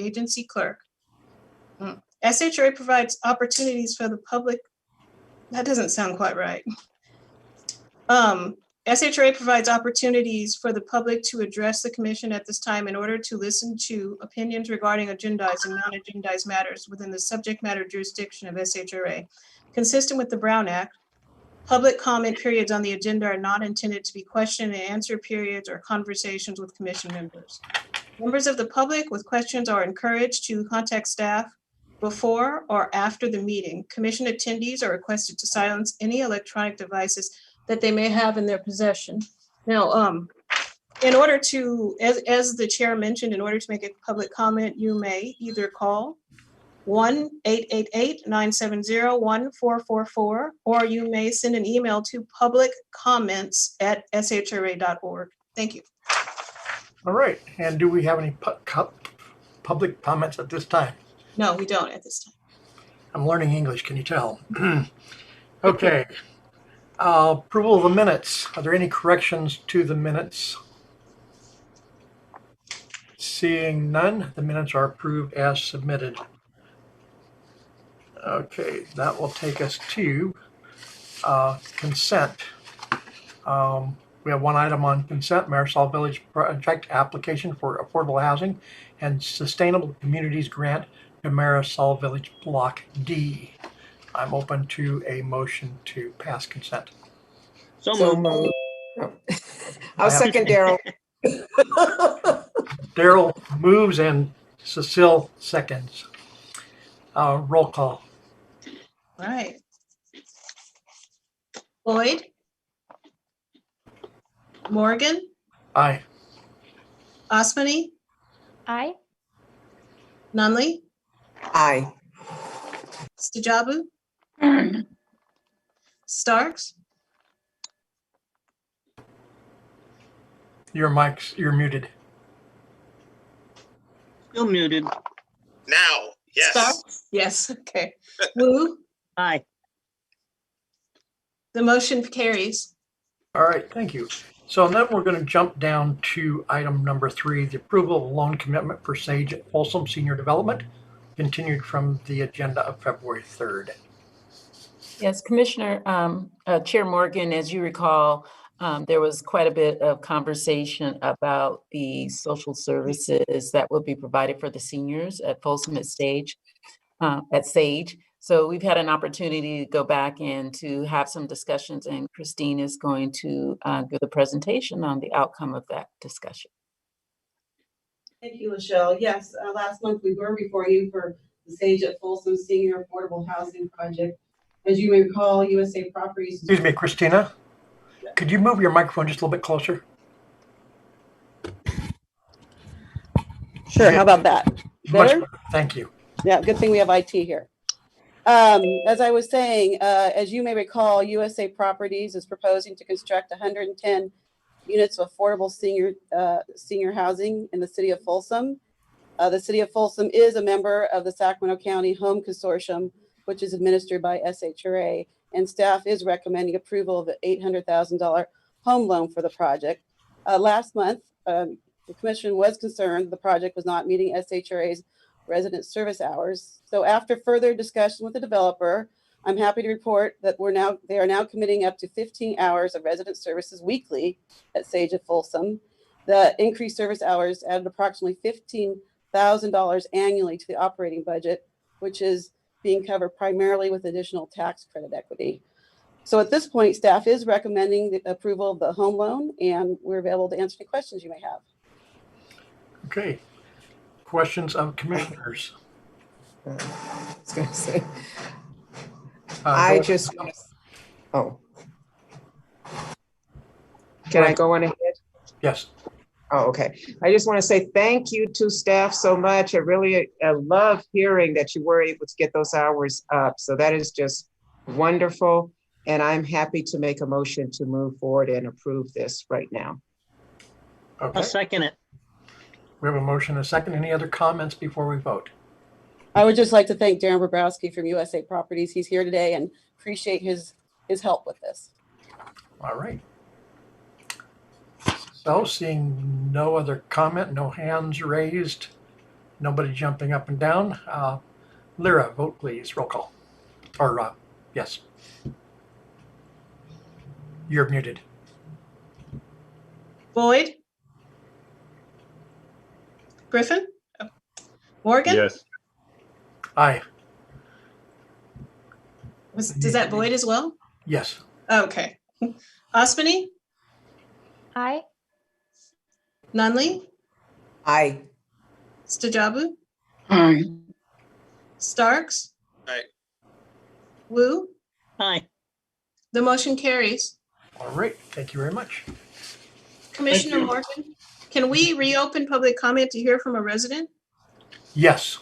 agency clerk. SHRA provides opportunities for the public. That doesn't sound quite right. SHRA provides opportunities for the public to address the commission at this time in order to listen to opinions regarding agendized and non-agendized matters within the subject matter jurisdiction of SHRA. Consistent with the Brown Act, public comment periods on the agenda are not intended to be question and answer periods or conversations with commission members. Members of the public with questions are encouraged to contact staff before or after the meeting. Commission attendees are requested to silence any electronic devices that they may have in their possession. Now, in order to, as the chair mentioned, in order to make a public comment, you may either call 1-888-970-1444, or you may send an email to publiccomments@shra.org. Thank you. All right. And do we have any public comments at this time? No, we don't at this time. I'm learning English, can you tell? Okay. Approval of the minutes. Are there any corrections to the minutes? Seeing none, the minutes are approved as submitted. Okay, that will take us to consent. We have one item on consent, Marisol Village Project application for affordable housing and sustainable communities grant to Marisol Village Block D. I'm open to a motion to pass consent. So moved. Oh. I'll second Daryl. Daryl moves and Cecile seconds. Roll call. Right. Boyd? Morgan? Aye. Osmany? Aye. Nunley? Aye. Stajabu? Starks? You're muted. Still muted. Now, yes. Starks? Yes, okay. Wu? Aye. The motion carries. All right, thank you. So then we're going to jump down to item number 3, the approval of loan commitment for Sage at Folsom Senior Development, continued from the agenda of February 3rd. Yes, Commissioner, Chair Morgan, as you recall, there was quite a bit of conversation about the social services that will be provided for the seniors at Folsom at Sage. So we've had an opportunity to go back and to have some discussions, and Christine is going to give the presentation on the outcome of that discussion. Thank you, Michelle. Yes, last month we were before you for the Sage at Folsom Senior Affordable Housing Project. As you may recall, USA Properties. Excuse me, Christina, could you move your microphone just a little bit closer? Sure, how about that? Better? Much better. Thank you. Yeah, good thing we have IT here. As I was saying, as you may recall, USA Properties is proposing to construct 110 units of affordable senior housing in the city of Folsom. The city of Folsom is a member of the Sacramento County Home Consortium, which is administered by SHRA, and staff is recommending approval of the $800,000 home loan for the project. Last month, the commission was concerned the project was not meeting SHRA's resident service hours. So after further discussion with the developer, I'm happy to report that they are now committing up to 15 hours of resident services weekly at Sage at Folsom. The increased service hours added approximately $15,000 annually to the operating budget, which is being covered primarily with additional tax credit equity. So at this point, staff is recommending the approval of the home loan, and we're available to answer any questions you may have. Okay. Questions of commissioners? I was going to say, Go ahead. Can I go on ahead? Yes. Oh, okay. I just want to say thank you to staff so much. I love hearing that you were able to get those hours up. So that is just wonderful. And I'm happy to make a motion to move forward and approve this right now. Okay. I'll second it. We have a motion and a second. Any other comments before we vote? I would just like to thank Darren Bobrowski from USA Properties. He's here today and appreciate his help with this. All right. So seeing no other comment, no hands raised, Nobody jumping up and down. Lyra, vote please. Roll call. Or yes. You're muted. Boyd? Griffin? Morgan? Yes. Aye. Does that Boyd as well? Yes. Okay. Ospiny? Aye. Nunley? Aye. Stajabu? Aye. Starks? Aye. Wu? Aye. The motion carries. All right. Thank you very much. Commissioner you. Morgan, can we reopen public comment to hear from a resident? Yes.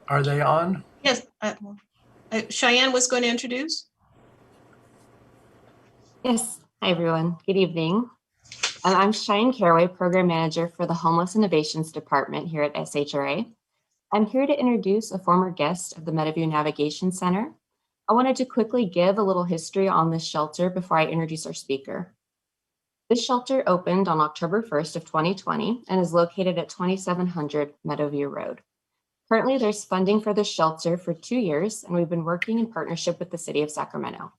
Are they on? Yes. Cheyenne was going to introduce. Yes. Hi, everyone. Good evening. I'm Cheyenne Caraway, Program Manager for the Homeless Innovations Department here at SHRA. I'm here to introduce a former guest of the Meadowview Navigation Center. I wanted to quickly give a little history on this shelter before I introduce our speaker. This shelter opened on October 1st of 2020 and is located at 2700 Meadowview Road. Currently, there's funding for this shelter for 2 years, and we've been working in partnership with the City of Sacramento.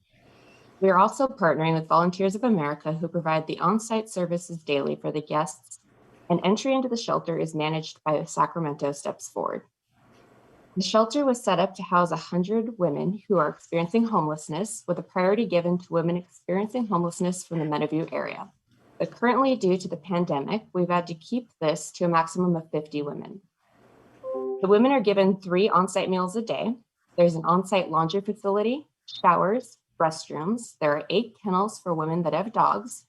We are also partnering with Volunteers of America, who provide the on-site services daily for the guests, and entry into the shelter is managed by Sacramento Steps Forward. The shelter was set up to house 100 women who are experiencing homelessness, with a priority given to women experiencing homelessness from the Meadowview area. But currently, due to the pandemic, we've had to keep this to a maximum of 50 women. The women are given 3 on-site meals a day. There's an on-site laundry facility, showers, restrooms. There are 8 kennels for women that have dogs,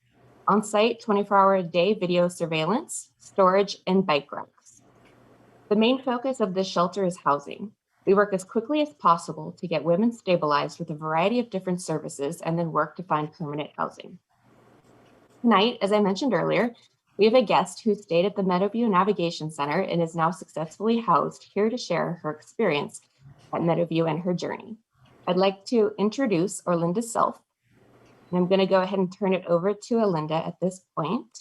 on-site 24-hour-a-day video surveillance, storage, and bike racks. The main focus of this shelter is housing. We work as quickly as possible to get women stabilized with a variety of different services and then work to find permanent housing. Tonight, as I mentioned earlier, we have a guest who stayed at the Meadowview Navigation Center and is now successfully housed here to share her experience at Meadowview and her journey. I'd like to introduce Orlinda Self. And I'm going to go ahead and turn it over to Orlinda at this point.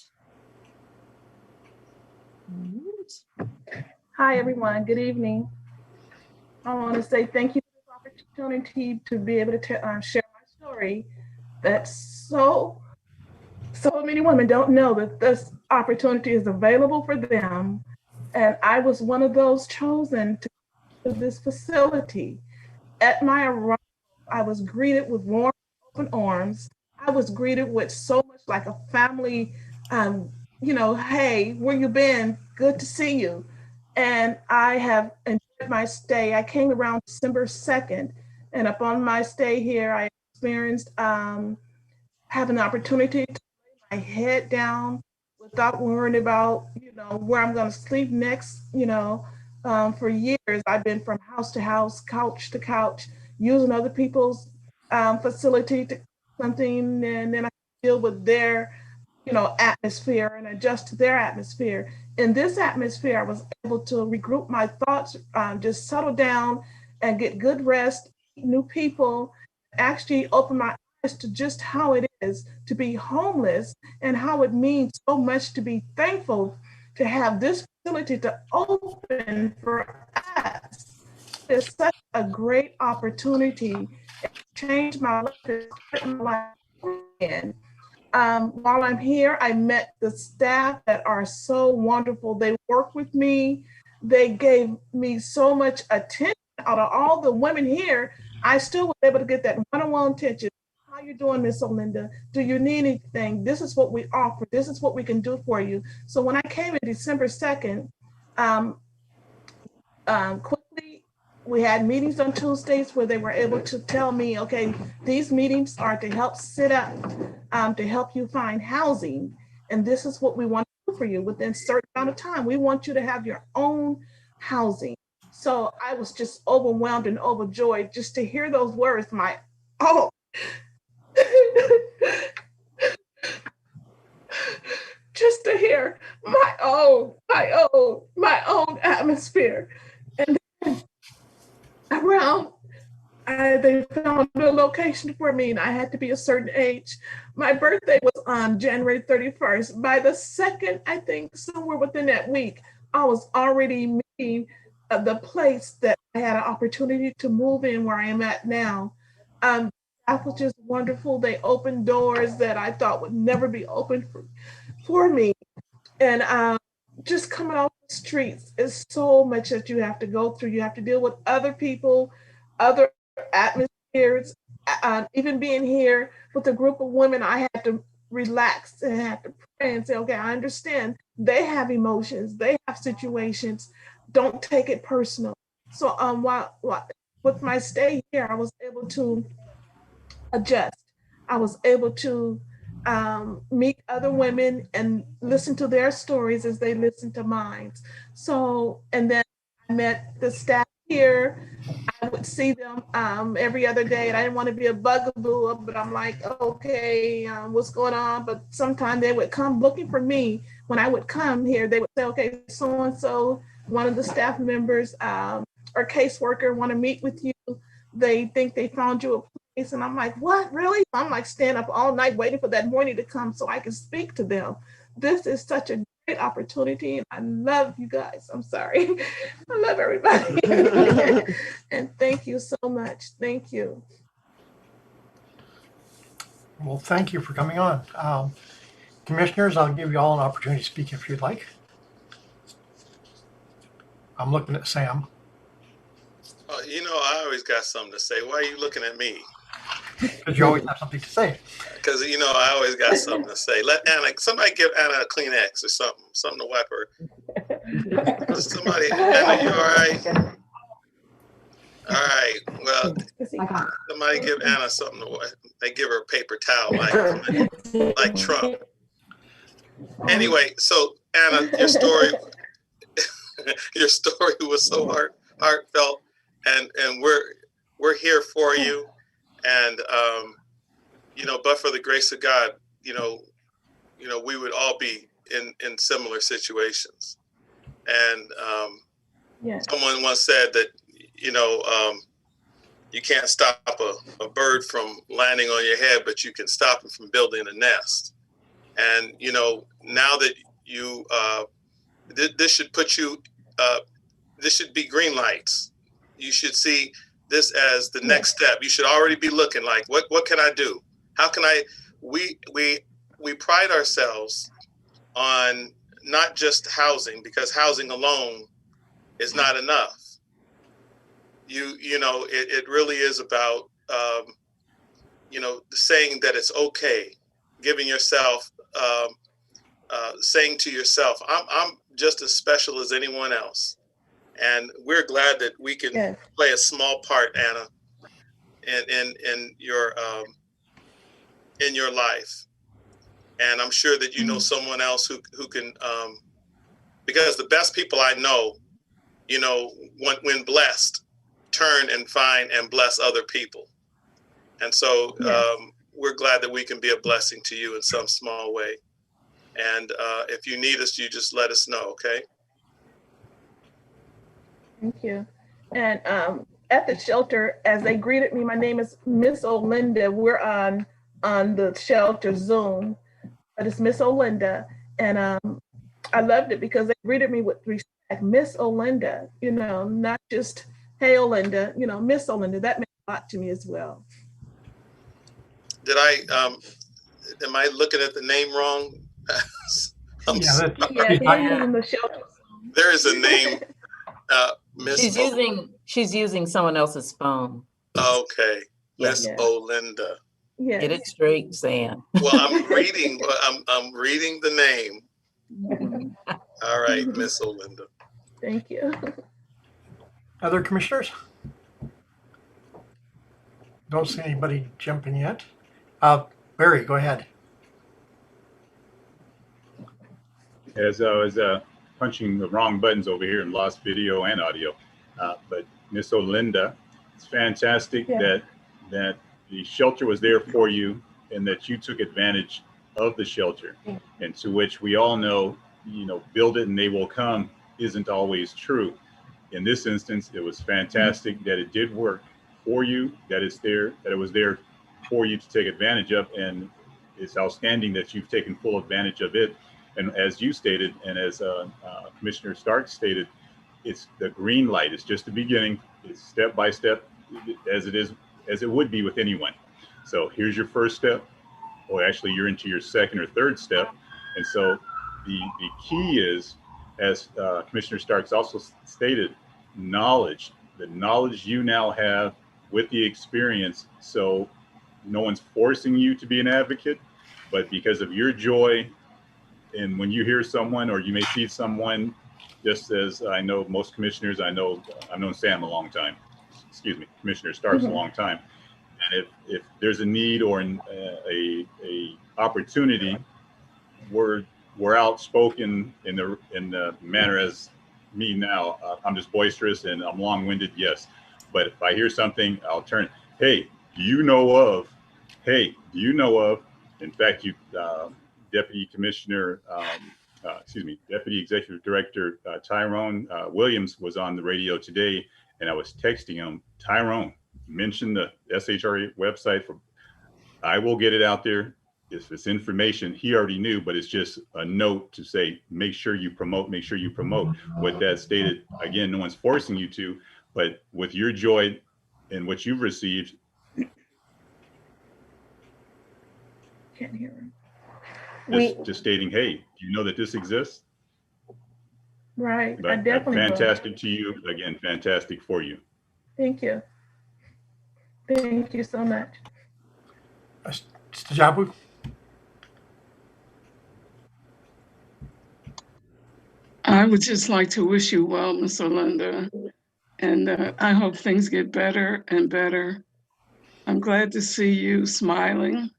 Hi, everyone. Good evening. I want to say thank you for this opportunity to be able to share my story. That so many women don't know that this opportunity is available for them. And I was one of those chosen to this facility. At my arrival, I was greeted with warm, open arms. I was greeted with so much like a family, hey, where you been? Good to see you. And I have enjoyed my stay. I came around December 2nd, and upon my stay here, I experienced having an opportunity to lay my head down without worrying about, where I'm going to sleep next. For years, I've been from house to house, couch to couch, using other people's facility to something, and then I deal with their, atmosphere and adjust to their atmosphere. In this atmosphere, I was able to regroup my thoughts, just settle down and get good rest, meet new people, actually open my eyes to just how it is to be homeless and how it means so much to be thankful to have this facility to open for us. It's such a great opportunity. It changed my life. While I'm here, I met the staff that are so wonderful. They work with me. They gave me so much attention. Out of all the women here, I still was able to get that one-on-one attention. How you doing, Miss Orlinda? Do you need anything? This is what we offer. This is what we can do for you. So when I came in December 2nd, quickly, we had meetings on Tuesdays where they were able to tell me, okay, these meetings are to help set up, to help you find housing. And this is what we want to do for you within a certain amount of time. We want you to have your own housing. So I was just overwhelmed and overjoyed just to hear those words, just to hear my own atmosphere. And then around they found a location for me and I had to be a certain age. My birthday was on January 31st. By the second, I think somewhere within that week, I was already meeting the place that I had an opportunity to move in where I am at now. That was just wonderful. They opened doors that I thought would never be open for me. And just coming off the streets is so much that you have to go through. You have to deal with other people, other atmospheres. Even being here with a group of women, I had to relax and had to pray and say, okay, I understand. They have emotions, they have situations. Don't take it personal. So while with my stay here, I was able to adjust. I was able to meet other women and listen to their stories as they listen to mine. So, and then I met the staff here. I would see them every other day, and I didn't want to be a bugaboo, but I'm like, okay, what's going on? But sometimes they would come looking for me. When I would come here, they would say, okay, so-and-so, one of the staff members or caseworker want to meet with you. They think they found you a place. And I'm like, what, really? I'm like staying up all night waiting for that morning to come so I can speak to them. This is such a great opportunity. And I love you guys. I'm sorry. I love everybody. And thank you so much. Thank you. Well, thank you for coming on. Commissioners, I'll give you all an opportunity to speak if you'd like. I'm looking at Sam. You know, I always got something to say. Why are you looking at me? Because you always have something to say. Because, you know, I always got something to say. Let Anna, somebody give Anna a Kleenex or something to wipe her. Somebody, Anna, you all right? All right. Well, somebody give Anna something to wipe. They give her a paper towel like Trump. Anyway, so Anna, your story was so heartfelt, and we're here for you. And you know, but for the grace of God, you know, we would all be in similar situations. And someone once said that, you know, you can't stop a bird from landing on your head, but you can stop it from building a nest. And, you know, now that you, this should put you, this should be green lights. You should see this as the next step. You should already be looking like, what can I do? How can I, we pride ourselves on not just housing, because housing alone is not enough. You know, it really is about, you know, saying that it's okay, giving yourself, saying to yourself, I'm just as special as anyone else. And we're glad that we can play a small part, Anna, in your life. And I'm sure that you know someone else who can, because the best people I know, you know, when blessed, turn and find and bless other people. And so we're glad that we can be a blessing to you in some small way. And if you need us, you just let us know, okay? Thank you. And at the shelter, as they greeted me, my name is Miss Olinda. We're on the shelter Zoom, but it's Miss Olinda. And I loved it because they greeted me with respect, Miss Olinda, you know, not just, hey, Olinda, you know, Miss Olinda. That meant a lot to me as well. Did I, am I looking at the name wrong? In the shelter. There is a name. She's using someone else's phone. Okay, Miss Olinda. Yes. Get it straight, Sam. Well, I'm reading the name. All right, Miss Olinda. Thank you. Other commissioners? Don't see anybody jumping yet. Barry, go ahead. As I was punching the wrong buttons over here and lost video and audio, but Miss Olinda, it's fantastic that the shelter was there for you and that you took advantage of the shelter, and to which we all know, you know, build it and they will come isn't always true. In this instance, it was fantastic that it did work, for you, that it's there, that it was there for you to take advantage of, and it's outstanding that you've taken full advantage of it. And as you stated, and as Commissioner Stark stated, it's the green light. It's just the beginning. It's step by step, as it would be with anyone. So here's your first step, or actually you're into your second or third step. And so the key is, as Commissioner Starks also stated, knowledge. The knowledge you now have with the experience. So no one's forcing you to be an advocate, but because of your joy, and when you hear someone or you may see someone, just as I know most commissioners, I've known Sam a long time, excuse me, Commissioner Starks a long time. And if there's a need or a opportunity, we're outspoken in the manner as me now. I'm just boisterous and I'm long-winded, yes. But if I hear something, I'll turn, hey, do you know of? Hey, do you know of? In fact, Deputy Executive Director Tyrone Williams was on the radio today, and I was texting him, Tyrone, mention the SHRA website. I will get it out there. If it's information he already knew, but it's just a note to say, make sure you promote. With that stated, again, no one's forcing you to, but with your joy and what you've received. Can't hear him. Just stating, hey, do you know that this exists? Right. But I definitely will. fantastic to you. Again, fantastic for you. Thank you. Thank you so much. Mr. Jabu? I would just like to wish you well, Ms. Olinda, and I hope things get better and better. I'm glad to see you smiling,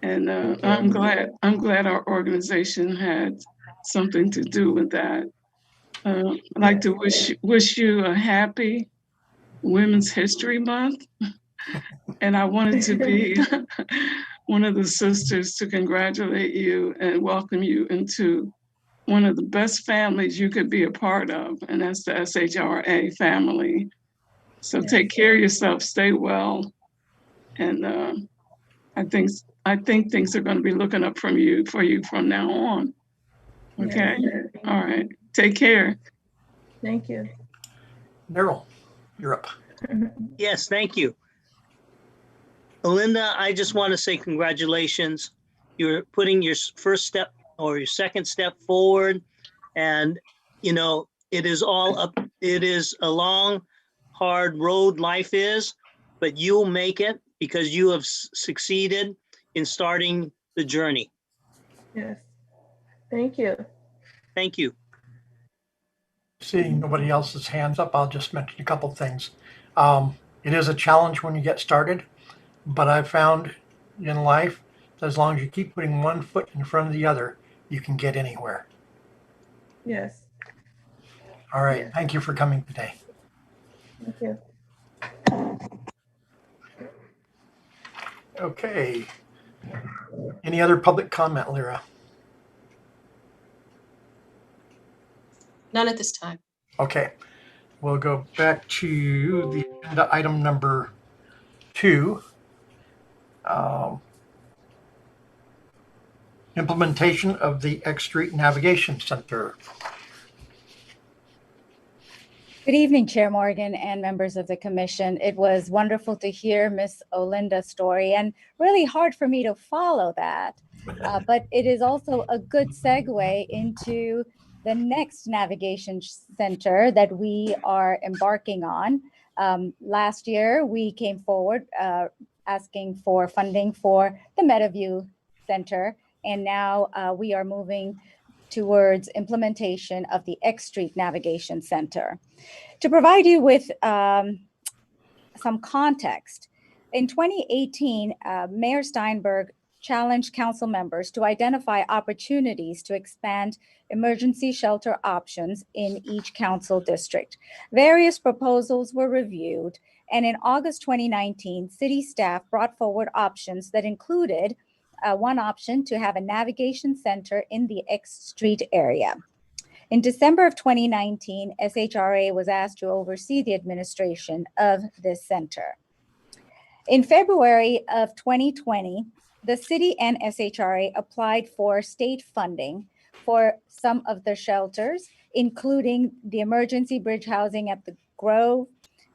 and I'm glad our organization had something to do with that. I'd like to wish you a happy Women's History Month, and I wanted to be one of the sisters to congratulate you and welcome you into one of the best families you could be a part of, and that's the SHRA family. So take care of yourself, stay well, and I think things are going to be looking up for you from now on. Okay, all right, take care. Thank you. Daryl, you're up. Yes, thank you. Olinda, I just want to say congratulations. You're putting your first step or your second step forward. And, it is all up. It is a long, hard road life is, but you'll make it because you have succeeded in starting the journey. Yes. Thank you. Thank you. Seeing nobody else's hands up, I'll just mention a couple things. It is a challenge when you get started, but I've found in life that as long as you keep putting one foot in front of the other, you can get anywhere. Yes. All right. Yes. Thank you for coming today. Thank you. Okay. Any other public comment, Lyra? None at this time. Okay. We'll go back to the agenda item number 2. Implementation of the X Street Navigation Center. Good evening, Chair Morgan and members of the commission. It was wonderful to hear Miss Olinda's story and really hard for me to follow that. But it is also a good segue into the next navigation center that we are embarking on. Last year, we came forward asking for funding for the Meadowview Center, and now we are moving towards implementation of the X Street Navigation Center. To provide you with some context, in 2018, Mayor Steinberg challenged council members to identify opportunities to expand emergency shelter options in each council district. Various proposals were reviewed, and in August 2019, city staff brought forward options that included one option to have a navigation center in the X Street area. In December of 2019, SHRA was asked to oversee the administration of this center. In February of 2020, the city and SHRA applied for state funding for some of the shelters, including the emergency bridge housing at the Grove,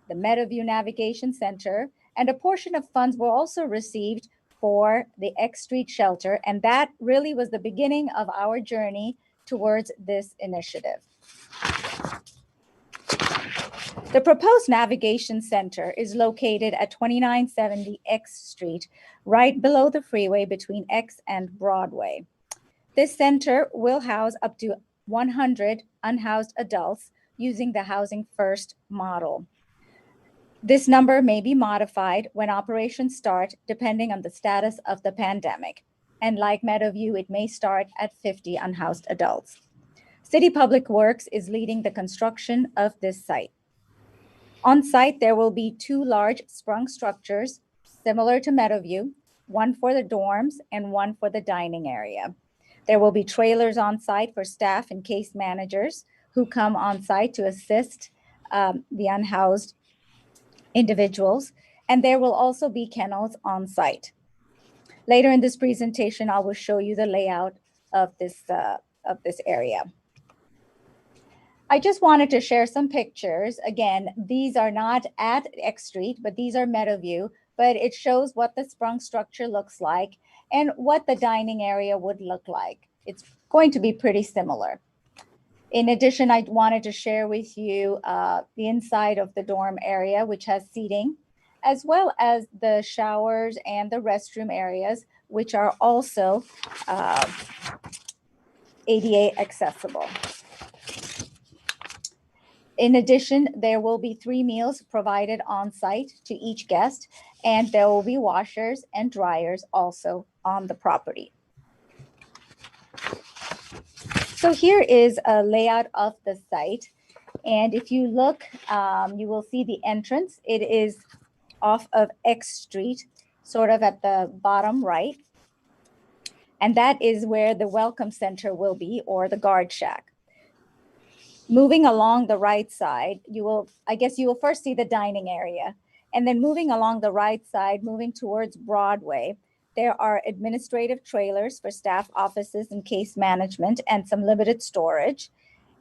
the Meadowview Navigation Center, and a portion of funds were also received for the X Street shelter. And that really was the beginning of our journey towards this initiative. The proposed navigation center is located at 2970 X Street, right below the freeway between X and Broadway. This center will house up to 100 unhoused adults using the Housing First model. This number may be modified when operations start, depending on the status of the pandemic. And like Meadowview, it may start at 50 unhoused adults. City Public Works is leading the construction of this site. On site, there will be 2 large sprung structures similar to Meadowview, one for the dorms and one for the dining area. There will be trailers on site for staff and case managers who come on site to assist the unhoused individuals, and there will also be kennels on site. Later in this presentation, I will show you the layout of this area. I just wanted to share some pictures. Again, these are not at X Street, but these are Meadowview, but it shows what the sprung structure looks like and what the dining area would look like. It's going to be pretty similar. In addition, I wanted to share with you the inside of the dorm area, which has seating, as well as the showers and the restroom areas, which are also ADA accessible. In addition, there will be 3 meals provided on site to each guest, and there will be washers and dryers also on the property. So here is a layout of the site. And if you look, you will see the entrance. It is off of X Street, sort of at the bottom right. And that is where the Welcome Center will be, or the guard shack. Moving along the right side, you will first see the dining area. And then moving along the right side, moving towards Broadway, there are administrative trailers for staff offices and case management and some limited storage.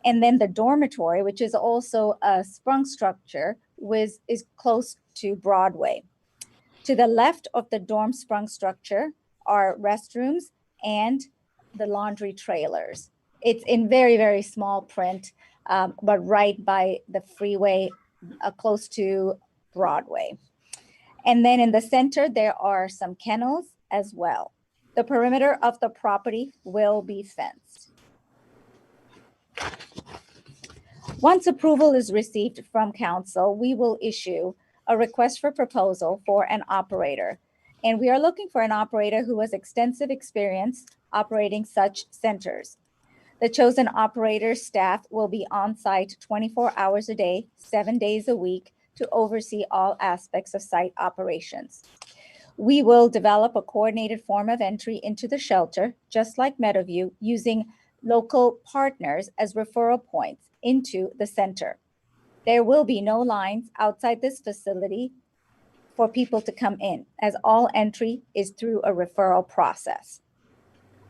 And then the dormitory, which is also a sprung structure, is close to Broadway. To the left of the dorm sprung structure are restrooms and the laundry trailers. It's in very, very small print, but right by the freeway, close to Broadway. And then in the center, there are some kennels as well. The perimeter of the property will be fenced. Once approval is received from council, we will issue a request for proposal for an operator. And we are looking for an operator who has extensive experience operating such centers. The chosen operator's staff will be on site 24 hours a day, 7 days a week to oversee all aspects of site operations. We will develop a coordinated form of entry into the shelter, just like Meadowview, using local partners as referral points into the center. There will be no lines outside this facility for people to come in, as all entry is through a referral process.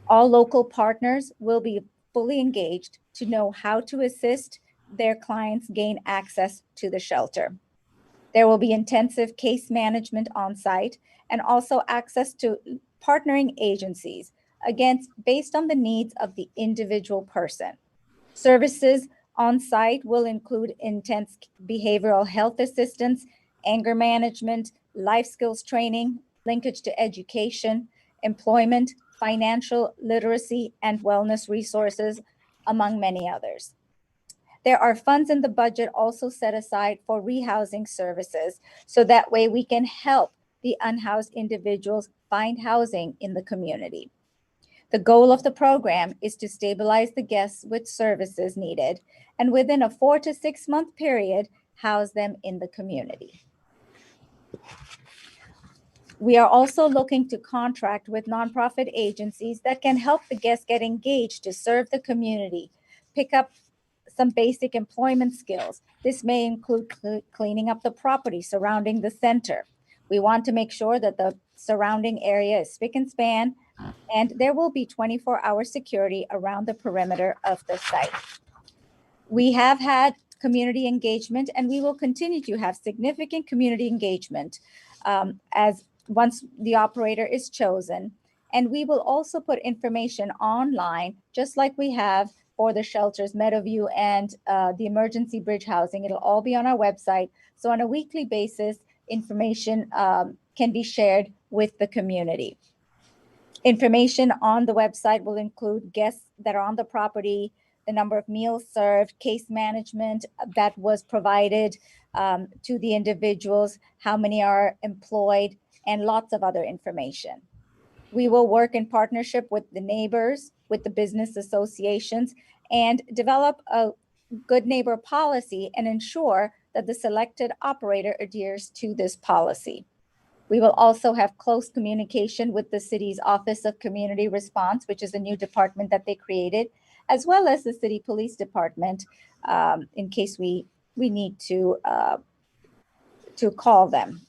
All local partners will be fully engaged to know how to assist their clients gain access to the shelter. There will be intensive case management on site and also access to partnering agencies, again, based on the needs of the individual person. Services on site will include intense behavioral health assistance, anger management, life skills training, linkage to education, employment, financial literacy, and wellness resources, among many others. There are funds in the budget also set aside for rehousing services, so that way we can help the unhoused individuals find housing in the community. The goal of the program is to stabilize the guests with services needed, and within a 4 to 6 month period, house them in the community. We are also looking to contract with nonprofit agencies that can help the guests get engaged to serve the community, pick up some basic employment skills. This may include cleaning up the property surrounding the center. We want to make sure that the surrounding area is spick and span, and there will be 24-hour security around the perimeter of the site. We have had community engagement, and we will continue to have significant community engagement as once the operator is chosen. And we will also put information online, just like we have for the shelters, Meadowview, and the emergency bridge housing. It'll all be on our website. So on a weekly basis, information can be shared with the community. Information on the website will include guests that are on the property, the number of meals served, case management that was provided to the individuals, how many are employed, and lots of other information. We will work in partnership with the neighbors, with the business associations, and develop a good neighbor policy and ensure that the selected operator adheres to this policy. We will also have close communication with the city's Office of Community Response, which is a new department that they created, as well as the city police department, in case we need to call them.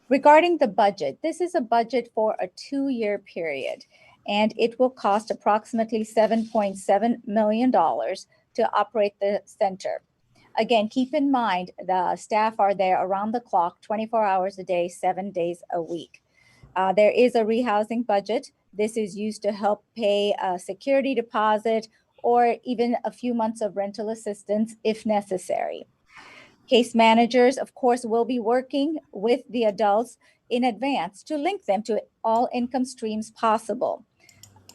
Regarding the budget, this is a budget for a 2-year period, and it will cost approximately $7.7 million to operate the center. Again, keep in mind the staff are there around the clock, 24 hours a day, 7 days a week. There is a rehousing budget. This is used to help pay a security deposit or even a few months of rental assistance if necessary. Case managers, of course, will be working with the adults in advance to link them to all income streams possible.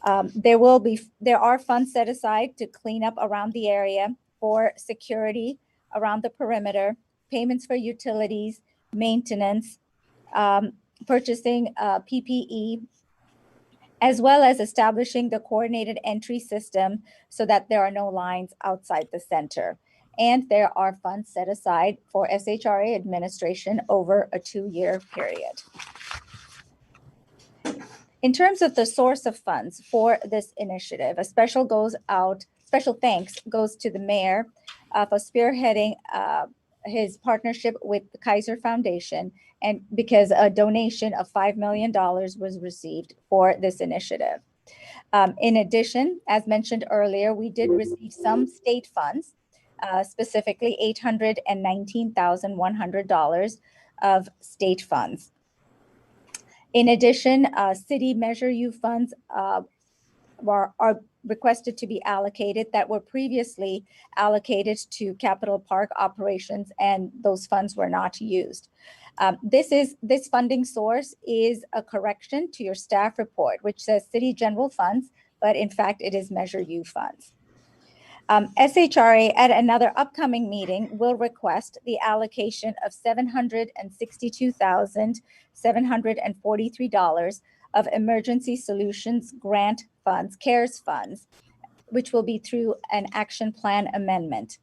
There are funds set aside to clean up around the area for security around the perimeter, payments for utilities, maintenance, purchasing PPE, as well as establishing the coordinated entry system so that there are no lines outside the center. And there are funds set aside for SHRA administration over a 2-year period. In terms of the source of funds for this initiative, a special thanks goes to the mayor for spearheading his partnership with the Kaiser Foundation, and because a donation of $5 million was received for this initiative. In addition, as mentioned earlier, we did receive some state funds, specifically $819,100 of state funds. In addition, city Measure U funds are requested to be allocated that were previously allocated to Capital Park operations, and those funds were not used. This funding source is a correction to your staff report, which says city general funds, but in fact it is Measure U funds. SHRA at another upcoming meeting will request the allocation of $762,743 of Emergency Solutions Grant Funds, CARES funds, which will be through an action plan amendment.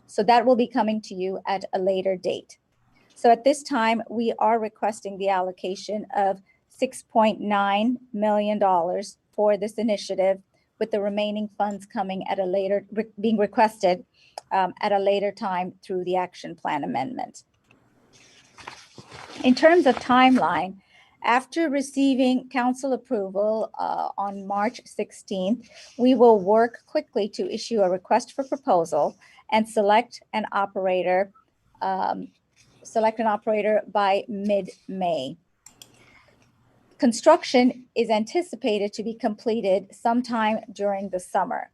So that will be coming to you at a later date. So at this time, we are requesting the allocation of $6.9 million for this initiative, with the remaining funds coming at a later, being requested at a later time through the action plan amendment. In terms of timeline, after receiving council approval on March 16th, we will work quickly to issue a request for proposal and select an operator by mid-May. Construction is anticipated to be completed sometime during the summer.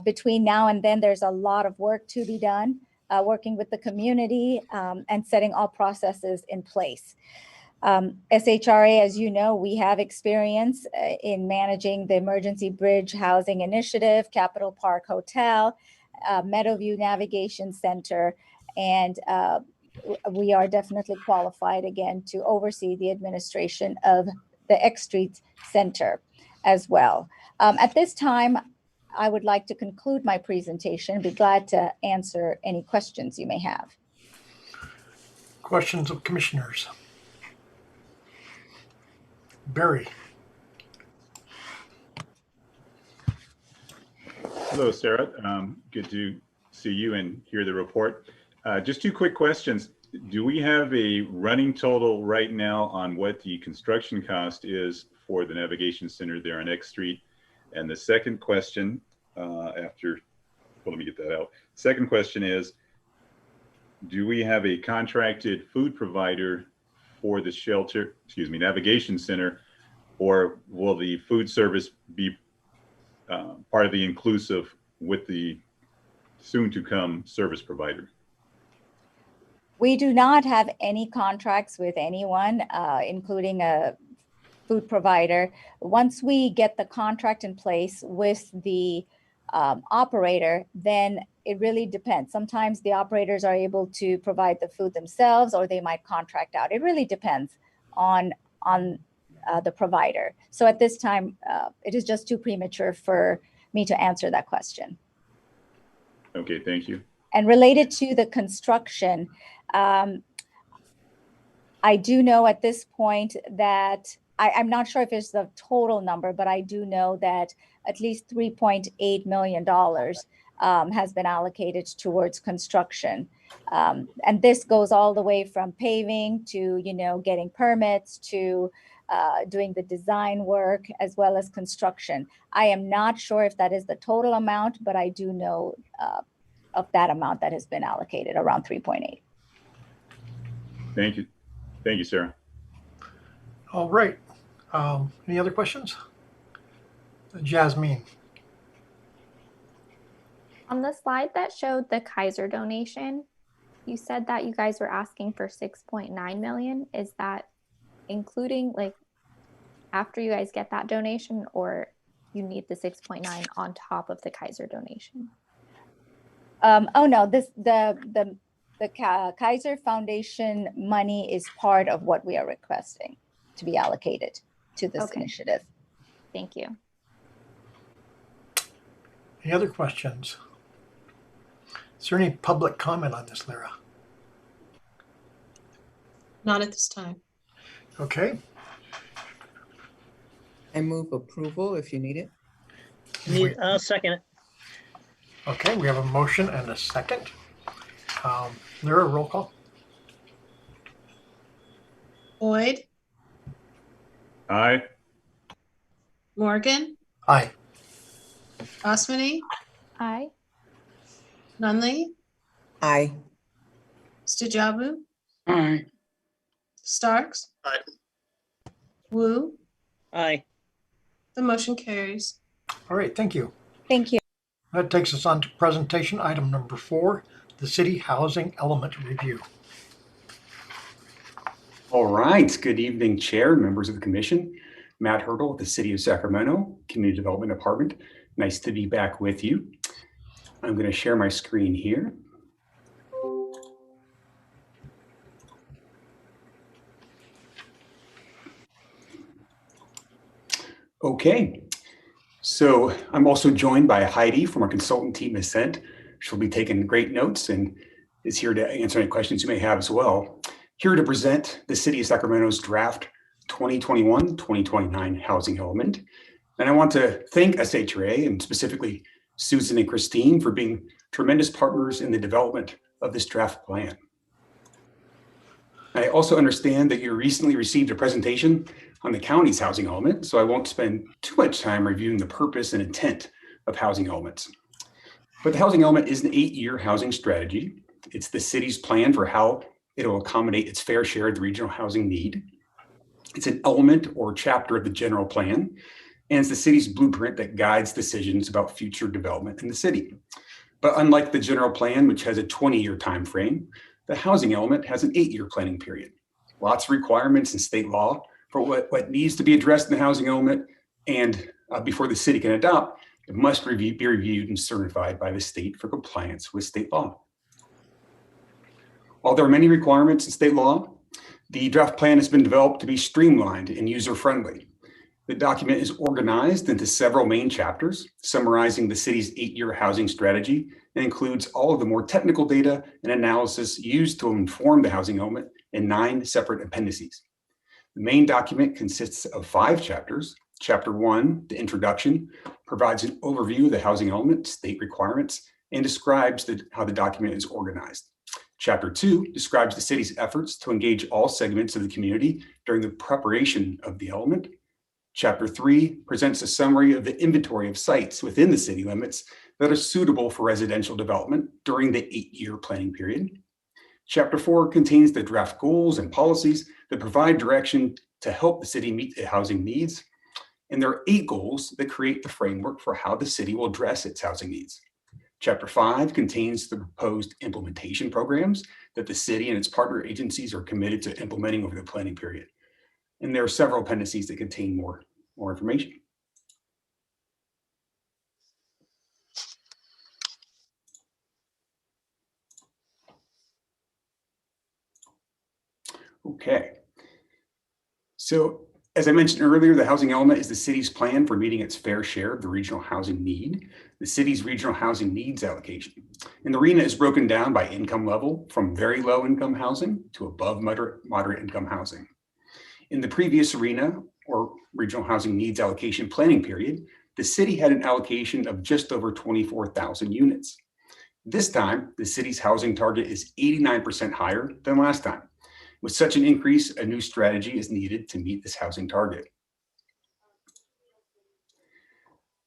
Between now and then, there's a lot of work to be done, working with the community and setting all processes in place. SHRA, as you know, we have experience in managing the Emergency Bridge Housing Initiative, Capital Park Hotel, Meadowview Navigation Center, and we are definitely qualified again to oversee the administration of the X Street Center as well. At this time, I would like to conclude my presentation. Be glad to answer any questions you may have. Questions of commissioners? Barry. Hello, Sarah. Good to see you and hear the report. Just two quick questions. Do we have a running total right now on what the construction cost is for the Navigation Center there on X Street? And the second question let me get that out. Second question is, do we have a contracted food provider for the shelter, Navigation Center, or will the food service be part of the inclusive with the soon to come service provider? We do not have any contracts with anyone, including a food provider. Once we get the contract in place with the operator, then it really depends. Sometimes the operators are able to provide the food themselves, or they might contract out. It really depends on the provider. So at this time, it is just too premature for me to answer that question. Okay, thank you. And related to the construction, I do know at this point that I'm not sure if it's the total number, but I do know that at least $3.8 million has been allocated towards construction. And this goes all the way from paving to, getting permits to doing the design work as well as construction. I am not sure if that is the total amount, but I do know of that amount that has been allocated, around 3.8. Thank you. Thank you, Sarah. All right. Any other questions? Jasmine. On the slide that showed the Kaiser donation, you said that you guys were asking for 6.9 million. Is that including after you guys get that donation, or you need the 6.9 on top of the Kaiser donation? Oh no, the Kaiser Foundation money is part of what we are requesting to be allocated to this initiative. Thank you. Any other questions? Is there any public comment on this, Lyra? Not at this time. Okay. I move approval if you need it. I'll second it. Okay, we have a motion and a second. Lyra, roll call. Boyd, Aye. Morgan, Aye. Osmany, Aye. Nunley, Aye. Stujabu, Aye. Starks, Aye. Wu. Aye. The motion carries. All right, thank you. Thank you. That takes us on to presentation item number 4, the City Housing Element Review. All right. Good evening, Chair, members of the Commission. Matt Hurdle with the City of Sacramento Community Development Department. Nice to be back with you. I'm going to share my screen here. Okay. So I'm also joined by Heidi from our consultant team, Ascent. She'll be taking great notes and is here to answer any questions you may have as well. Here to present the City of Sacramento's draft 2021-2029 housing element. And I want to thank SHRA and specifically Susan and Christine for being tremendous partners in the development of this draft plan. I also understand that you recently received a presentation on the county's housing element, so I won't spend too much time reviewing the purpose and intent of housing elements. But the housing element is an 8-year housing strategy. It's the city's plan for how it'll accommodate its fair share of the regional housing need. It's an element or chapter of the general plan, and it's the city's blueprint that guides decisions about future development in the city. But unlike the general plan, which has a 20-year time frame, the housing element has an 8-year planning period. Lots of requirements in state law for what needs to be addressed in the housing element, and before the city can adopt, it must be reviewed and certified by the state for compliance with state law. While there are many requirements in state law, the draft plan has been developed to be streamlined and user-friendly. The document is organized into several main chapters, summarizing the city's 8-year housing strategy, and includes all of the more technical data and analysis used to inform the housing element in 9 separate appendices. The main document consists of 5 chapters. Chapter 1, the introduction, provides an overview of the housing element, state requirements, and describes how the document is organized. Chapter 2 describes the city's efforts to engage all segments of the community during the preparation of the element. Chapter 3 presents a summary of the inventory of sites within the city limits that are suitable for residential development during the 8-year planning period. Chapter 4 contains the draft goals and policies that provide direction to help the city meet the housing needs. And there are 8 goals that create the framework for how the city will address its housing needs. Chapter 5 contains the proposed implementation programs that the city and its partner agencies are committed to implementing over the planning period. And there are several appendices that contain more information. Okay. So as I mentioned earlier, the housing element is the city's plan for meeting its fair share of the regional housing need, the city's regional housing needs allocation. And the RHNA is broken down by income level from very low income housing to above moderate income housing. In the previous RHNA, or regional housing needs allocation planning period, the city had an allocation of just over 24,000 units. This time, the city's housing target is 89% higher than last time. With such an increase, a new strategy is needed to meet this housing target.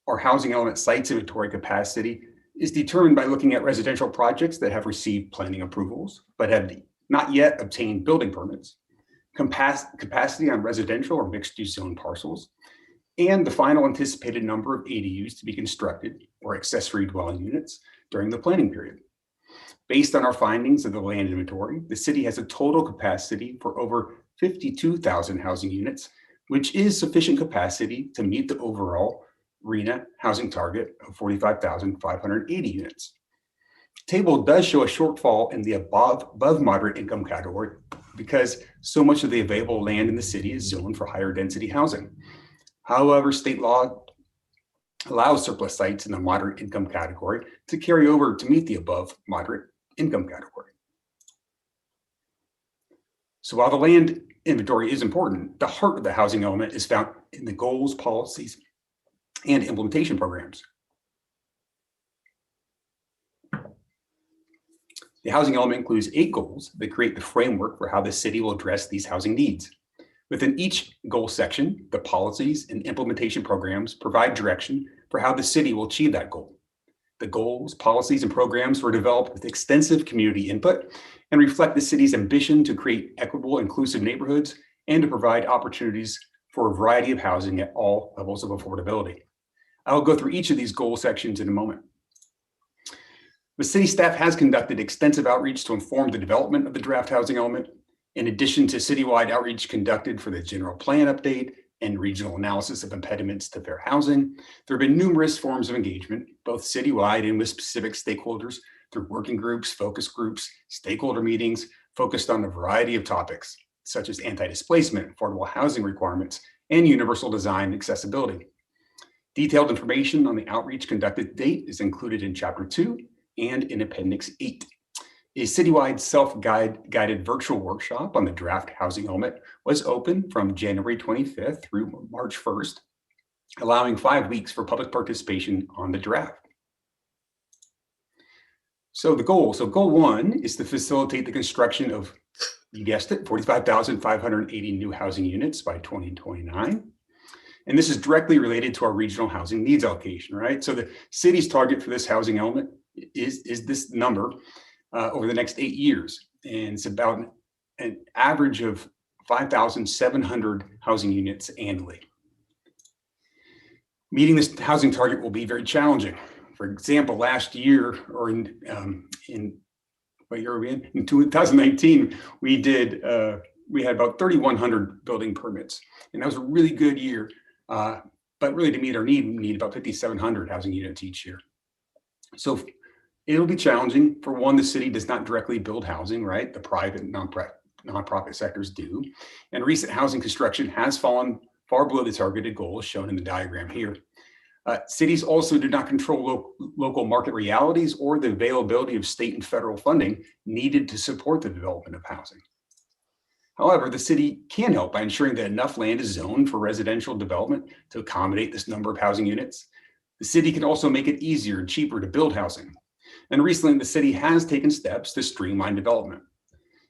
Our housing element sites inventory capacity is determined by looking at residential projects that have received planning approvals, but have not yet obtained building permits, capacity on residential or mixed-use zone parcels, and the final anticipated number of ADUs to be constructed or accessory dwelling units during the planning period. Based on our findings of the land inventory, the city has a total capacity for over 52,000 housing units, which is sufficient capacity to meet the overall RHNA housing target of 45,580 units. The table does show a shortfall in the above moderate income category because so much of the available land in the city is zoned for higher density housing. However, state law allows surplus sites in the moderate income category to carry over to meet the above moderate income category. So while the land inventory is important, the heart of the housing element is found in the goals, policies, and implementation programs. The housing element includes 8 goals that create the framework for how the city will address these housing needs. Within each goal section, the policies and implementation programs provide direction for how the city will achieve that goal. The goals, policies, and programs were developed with extensive community input and reflect the city's ambition to create equitable, inclusive neighborhoods and to provide opportunities for a variety of housing at all levels of affordability. I will go through each of these goal sections in a moment. The city staff has conducted extensive outreach to inform the development of the draft housing element. In addition to citywide outreach conducted for the general plan update and regional analysis of impediments to fair housing, there have been numerous forms of engagement, both citywide and with specific stakeholders through working groups, focus groups, stakeholder meetings focused on a variety of topics, such as anti-displacement, affordable housing requirements, and universal design and accessibility. Detailed information on the outreach conducted to date is included in Chapter 2 and in Appendix 8. A citywide self-guided virtual workshop on the draft housing element was open from January 25th through March 1st, allowing 5 weeks for public participation on the draft. So goal 1 is to facilitate the construction of, you guessed it, 45,580 new housing units by 2029. And this is directly related to our regional housing needs allocation, right? So the city's target for this housing element is this number over the next 8 years. And it's about an average of 5,700 housing units annually. Meeting this housing target will be very challenging. For example, last year, or in what year are we in? In 2019, we had about 3,100 building permits. And that was a really good year. But really to meet our need, we need about 5,700 housing units each year. So it'll be challenging. For one, the city does not directly build housing, right? The private and nonprofit sectors do. And recent housing construction has fallen far below the targeted goals shown in the diagram here. Cities also do not control local market realities or the availability of state and federal funding needed to support the development of housing. However, the city can help by ensuring that enough land is zoned for residential development to accommodate this number of housing units. The city can also make it easier and cheaper to build housing. And recently, the city has taken steps to streamline development.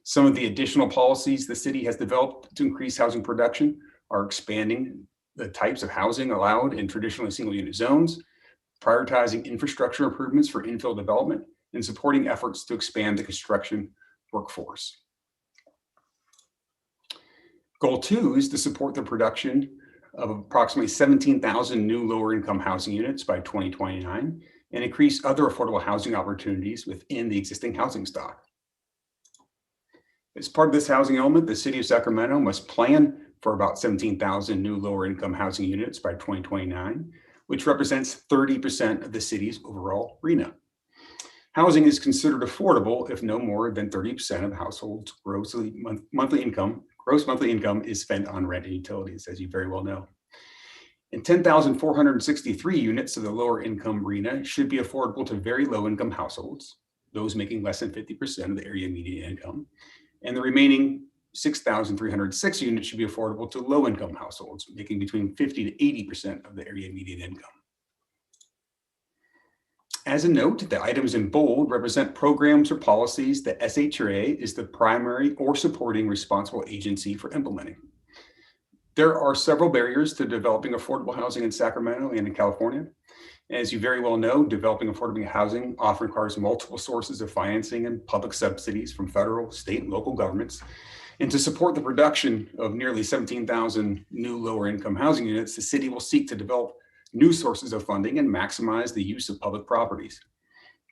Some of the additional policies the city has developed to increase housing production are expanding the types of housing allowed in traditionally single unit zones, prioritizing infrastructure improvements for infill development, and supporting efforts to expand the construction workforce. Goal 2 is to support the production of approximately 17,000 new lower income housing units by 2029 and increase other affordable housing opportunities within the existing housing stock. As part of this housing element, the city of Sacramento must plan for about 17,000 new lower income housing units by 2029, which represents 30% of the city's overall RHNA. Housing is considered affordable if no more than 30% of households' gross monthly income is spent on rent and utilities, as you very well know. And 10,463 units of the lower income RHNA should be affordable to very low income households, those making less than 50% of the area median income, and the remaining 6,306 units should be affordable to low income households, making between 50 to 80% of the area median income. As a note, the items in bold represent programs or policies that SHRA is the primary or supporting responsible agency for implementing. There are several barriers to developing affordable housing in Sacramento and in California. As you very well know, developing affordable housing often requires multiple sources of financing and public subsidies from federal, state, and local governments. And to support the production of nearly 17,000 new lower income housing units, the city will seek to develop new sources of funding and maximize the use of public properties.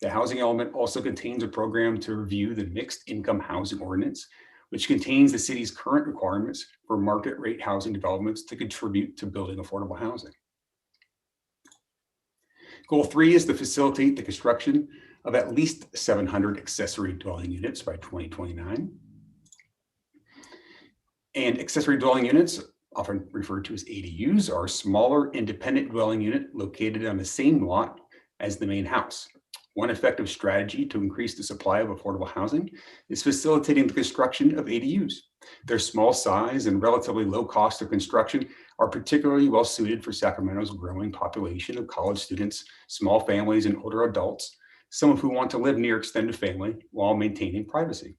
The housing element also contains a program to review the mixed income housing ordinance, which contains the city's current requirements for market rate housing developments to contribute to building affordable housing. Goal 3 is to facilitate the construction of at least 700 accessory dwelling units by 2029. And accessory dwelling units, often referred to as ADUs, are a smaller independent dwelling unit located on the same lot as the main house. One effective strategy to increase the supply of affordable housing is facilitating the construction of ADUs. Their small size and relatively low cost of construction are particularly well suited for Sacramento's growing population of college students, small families, and older adults, some of whom want to live near extended family while maintaining privacy.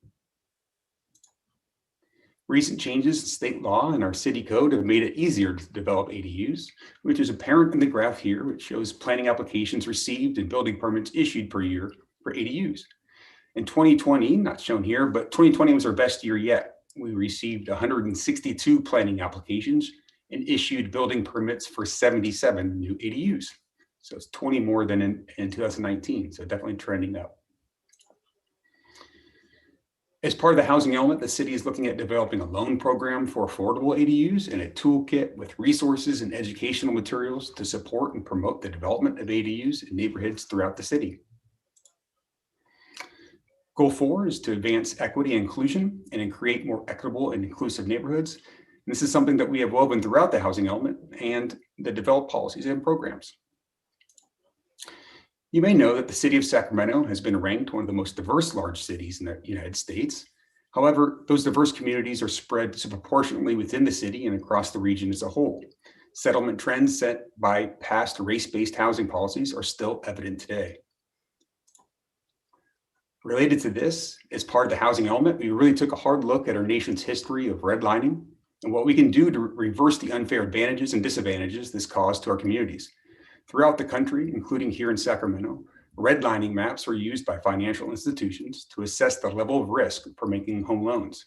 Recent changes in state law and our city code have made it easier to develop ADUs, which is apparent in the graph here, which shows planning applications received and building permits issued per year for ADUs. In 2020, not shown here, but 2020 was our best year yet. We received 162 planning applications and issued building permits for 77 new ADUs. So it's 20 more than in 2019, so definitely trending up. As part of the housing element, the city is looking at developing a loan program for affordable ADUs and a toolkit with resources and educational materials to support and promote the development of ADUs in neighborhoods throughout the city. Goal 4 is to advance equity and inclusion and create more equitable and inclusive neighborhoods. And this is something that we have woven throughout the housing element and the developed policies and programs. You may know that the city of Sacramento has been ranked one of the most diverse large cities in the United States. However, those diverse communities are spread disproportionately within the city and across the region as a whole. Settlement trends set by past race-based housing policies are still evident today. Related to this, as part of the housing element, we really took a hard look at our nation's history of redlining and what we can do to reverse the unfair advantages and disadvantages this caused to our communities. Throughout the country, including here in Sacramento, redlining maps are used by financial institutions to assess the level of risk for making home loans.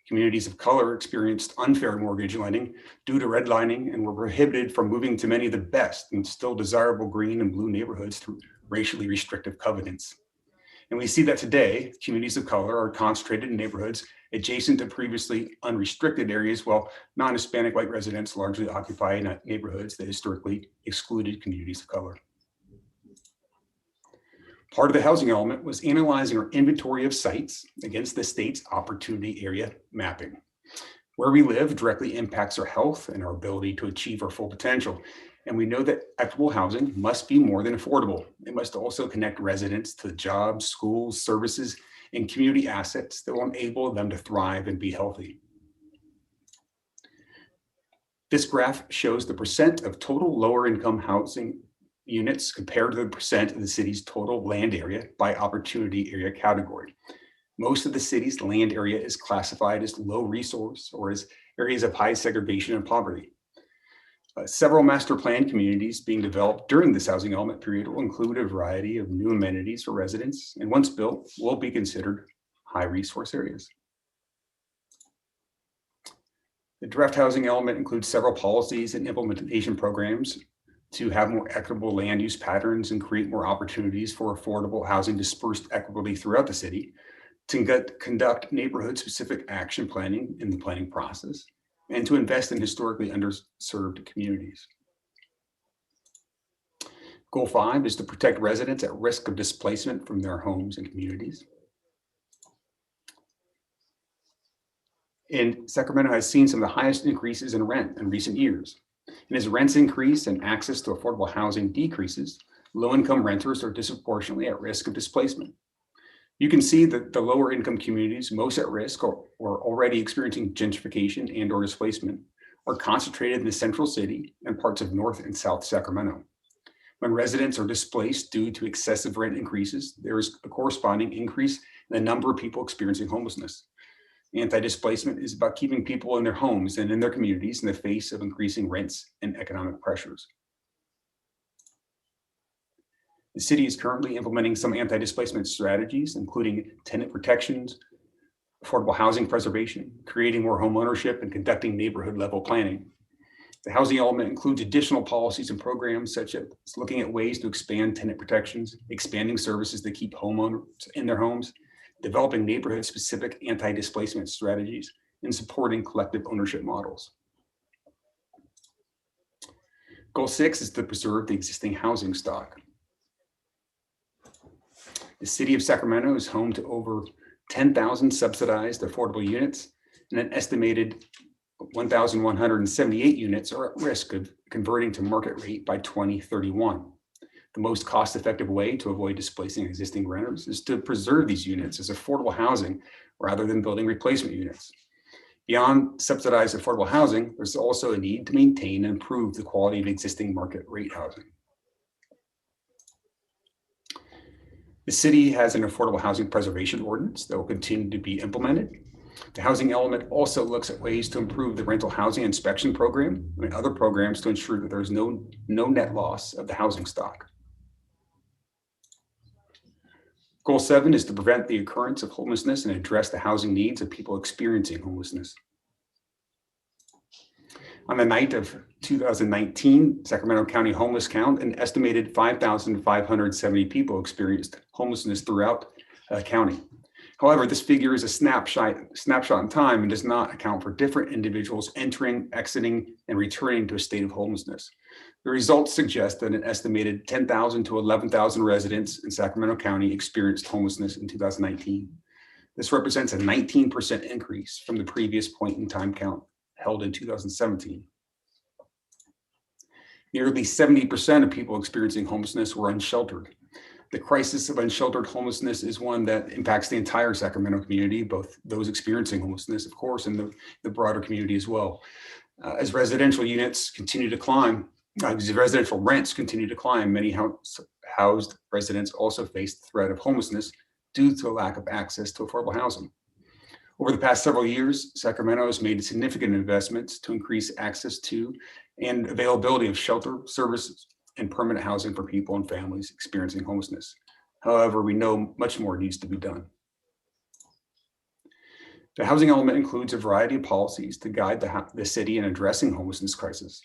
Communities of color experienced unfair mortgage lending due to redlining and were prohibited from moving to many of the best and still desirable green and blue neighborhoods through racially restrictive covenants. And we see that today, communities of color are concentrated in neighborhoods adjacent to previously unrestricted areas, while non-Hispanic white residents largely occupy neighborhoods that historically excluded communities of color. Part of the housing element was analyzing our inventory of sites against the state's opportunity area mapping. Where we live directly impacts our health and our ability to achieve our full potential. And we know that equitable housing must be more than affordable. It must also connect residents to jobs, schools, services, and community assets that will enable them to thrive and be healthy. This graph shows the percent of total lower income housing units compared to the percent of the city's total land area by opportunity area category. Most of the city's land area is classified as low resource or as areas of high segregation and poverty. Several master plan communities being developed during this housing element period will include a variety of new amenities for residents, and once built, will be considered high resource areas. The draft housing element includes several policies and implementation programs to have more equitable land use patterns and create more opportunities for affordable housing dispersed equitably throughout the city, to conduct neighborhood-specific action planning in the planning process, and to invest in historically underserved communities. Goal 5 is to protect residents at risk of displacement from their homes and communities. And Sacramento has seen some of the highest increases in rent in recent years. And as rents increase and access to affordable housing decreases, low-income renters are disproportionately at risk of displacement. You can see that the lower income communities most at risk or already experiencing gentrification and or displacement are concentrated in the central city and parts of North and South Sacramento. When residents are displaced due to excessive rent increases, there is a corresponding increase in the number of people experiencing homelessness. Anti-displacement is about keeping people in their homes and in their communities in the face of increasing rents and economic pressures. The city is currently implementing some anti-displacement strategies, including tenant protections, affordable housing preservation, creating more home ownership, and conducting neighborhood level planning. The housing element includes additional policies and programs such as looking at ways to expand tenant protections, expanding services that keep homeowners in their homes, developing neighborhood-specific anti-displacement strategies, and supporting collective ownership models. Goal 6 is to preserve the existing housing stock. The city of Sacramento is home to over 10,000 subsidized affordable units, and an estimated 1,178 units are at risk of converting to market rate by 2031. The most cost-effective way to avoid displacing existing renters is to preserve these units as affordable housing rather than building replacement units. Beyond subsidized affordable housing, there's also a need to maintain and improve the quality of existing market rate housing. The city has an affordable housing preservation ordinance that will continue to be implemented. The housing element also looks at ways to improve the rental housing inspection program and other programs to ensure that there's no net loss of the housing stock. Goal 7 is to prevent the occurrence of homelessness and address the housing needs of people experiencing homelessness. On the night of 2019 Sacramento County homeless count, an estimated 5,570 people experienced homelessness throughout the county. However, this figure is a snapshot in time and does not account for different individuals entering, exiting, and returning to a state of homelessness. The results suggest that an estimated 10,000 to 11,000 residents in Sacramento County experienced homelessness in 2019. This represents a 19% increase from the previous point in time count held in 2017. Nearly 70% of people experiencing homelessness were unsheltered. The crisis of unsheltered homelessness is one that impacts the entire Sacramento community, both those experiencing homelessness, of course, and the broader community as well. As residential units continue to climb, as residential rents continue to climb, many housed residents also face the threat of homelessness due to a lack of access to affordable housing. Over the past several years, Sacramento has made significant investments to increase access to and availability of shelter, services, and permanent housing for people and families experiencing homelessness. However, we know much more needs to be done. The housing element includes a variety of policies to guide the city in addressing homelessness crisis.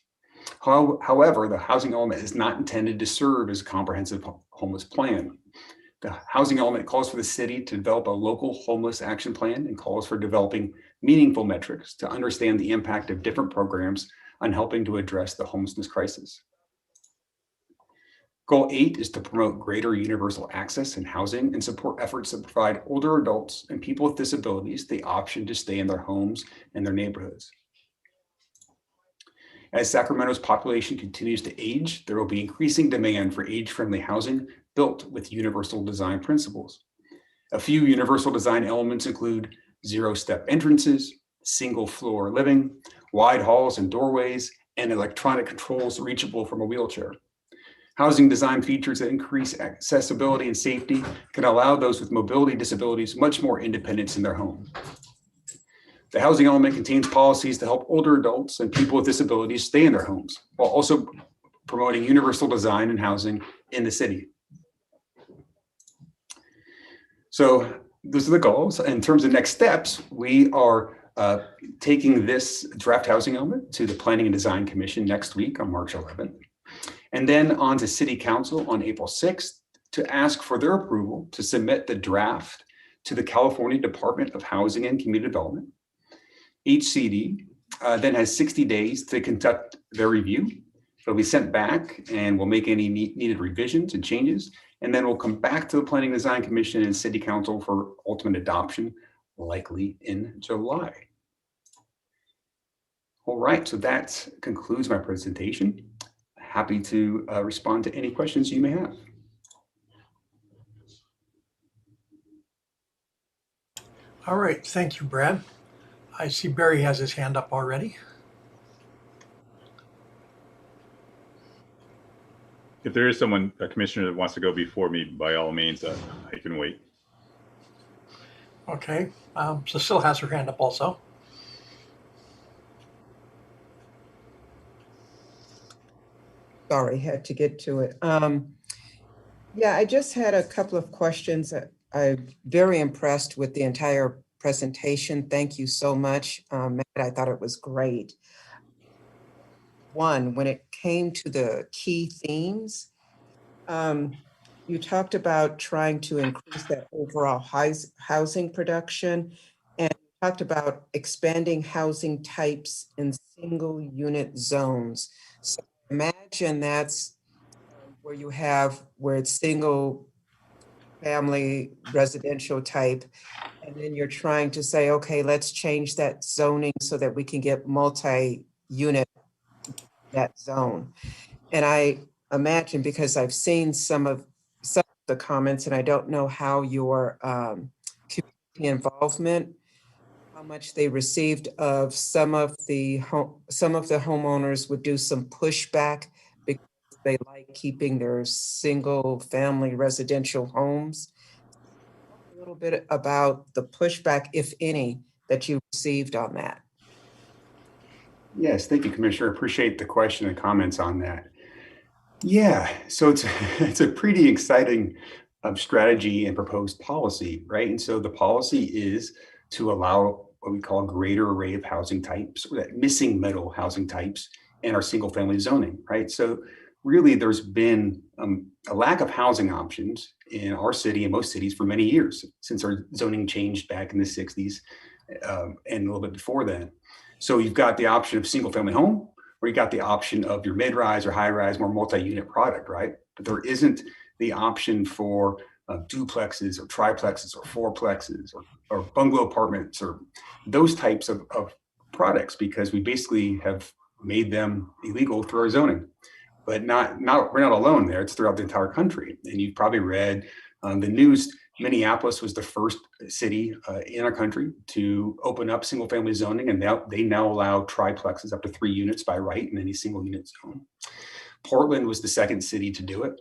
However, the housing element is not intended to serve as a comprehensive homeless plan. The housing element calls for the city to develop a local homeless action plan and calls for developing meaningful metrics to understand the impact of different programs on helping to address the homelessness crisis. Goal 8 is to promote greater universal access in housing and support efforts that provide older adults and people with disabilities the option to stay in their homes and their neighborhoods. As Sacramento's population continues to age, there will be increasing demand for age-friendly housing built with universal design principles. A few universal design elements include zero-step entrances, single-floor living, wide halls and doorways, and electronic controls reachable from a wheelchair. Housing design features that increase accessibility and safety can allow those with mobility disabilities much more independence in their home. The housing element contains policies to help older adults and people with disabilities stay in their homes, while also promoting universal design and housing in the city. So those are the goals. In terms of next steps, we are taking this draft housing element to the Planning and Design Commission next week on March 11th, and then on to City Council on April 6th to ask for their approval to submit the draft to the California Department of Housing and Community Development. HCD then has 60 days to conduct their review. It'll be sent back and we'll make any needed revisions and changes. And then we'll come back to the Planning and Design Commission and City Council for ultimate adoption, likely in July. All right, so that concludes my presentation. Happy to respond to any questions you may have. All right, thank you, Brad. I see Barry has his hand up already. If there is someone, a commissioner that wants to go before me, by all means, I can wait. Okay, Cecile has her hand up also. Sorry, had to get to it. Yeah, I just had a couple of questions. I'm very impressed with the entire presentation. Thank you so much, Matt. I thought it was great. One, when it came to the key themes, you talked about trying to increase that overall housing production, and talked about expanding housing types in single unit zones. So imagine that's where it's single family residential type, and then you're trying to say, okay, let's change that zoning so that we can get multi-unit that zone. And I imagine, because I've seen some of the comments, and I don't know how your community involvement, how much they received of some of the homeowners would do some pushback because they like keeping their single family residential homes. Talk a little bit about the pushback, if any, that you received on that. Yes, thank you, Commissioner. I appreciate the question and comments on that. Yeah, so it's a pretty exciting strategy and proposed policy, right? And so the policy is to allow what we call a greater array of housing types, or that missing middle housing types in our single family zoning, right? So really there's been a lack of housing options in our city and most cities for many years, since our zoning changed back in the 60s and a little bit before then. So you've got the option of single family home, or you got the option of your mid-rise or high-rise, more multi-unit product, right? But there isn't the option for duplexes or triplexes or fourplexes or bungalow apartments or those types of products, because we basically have made them illegal through our zoning. But we're not alone there. It's throughout the entire country. And you've probably read the news. Minneapolis was the first city in our country to open up single family zoning, and they now allow triplexes up to 3 units by right in any single unit zone. Portland was the second city to do it.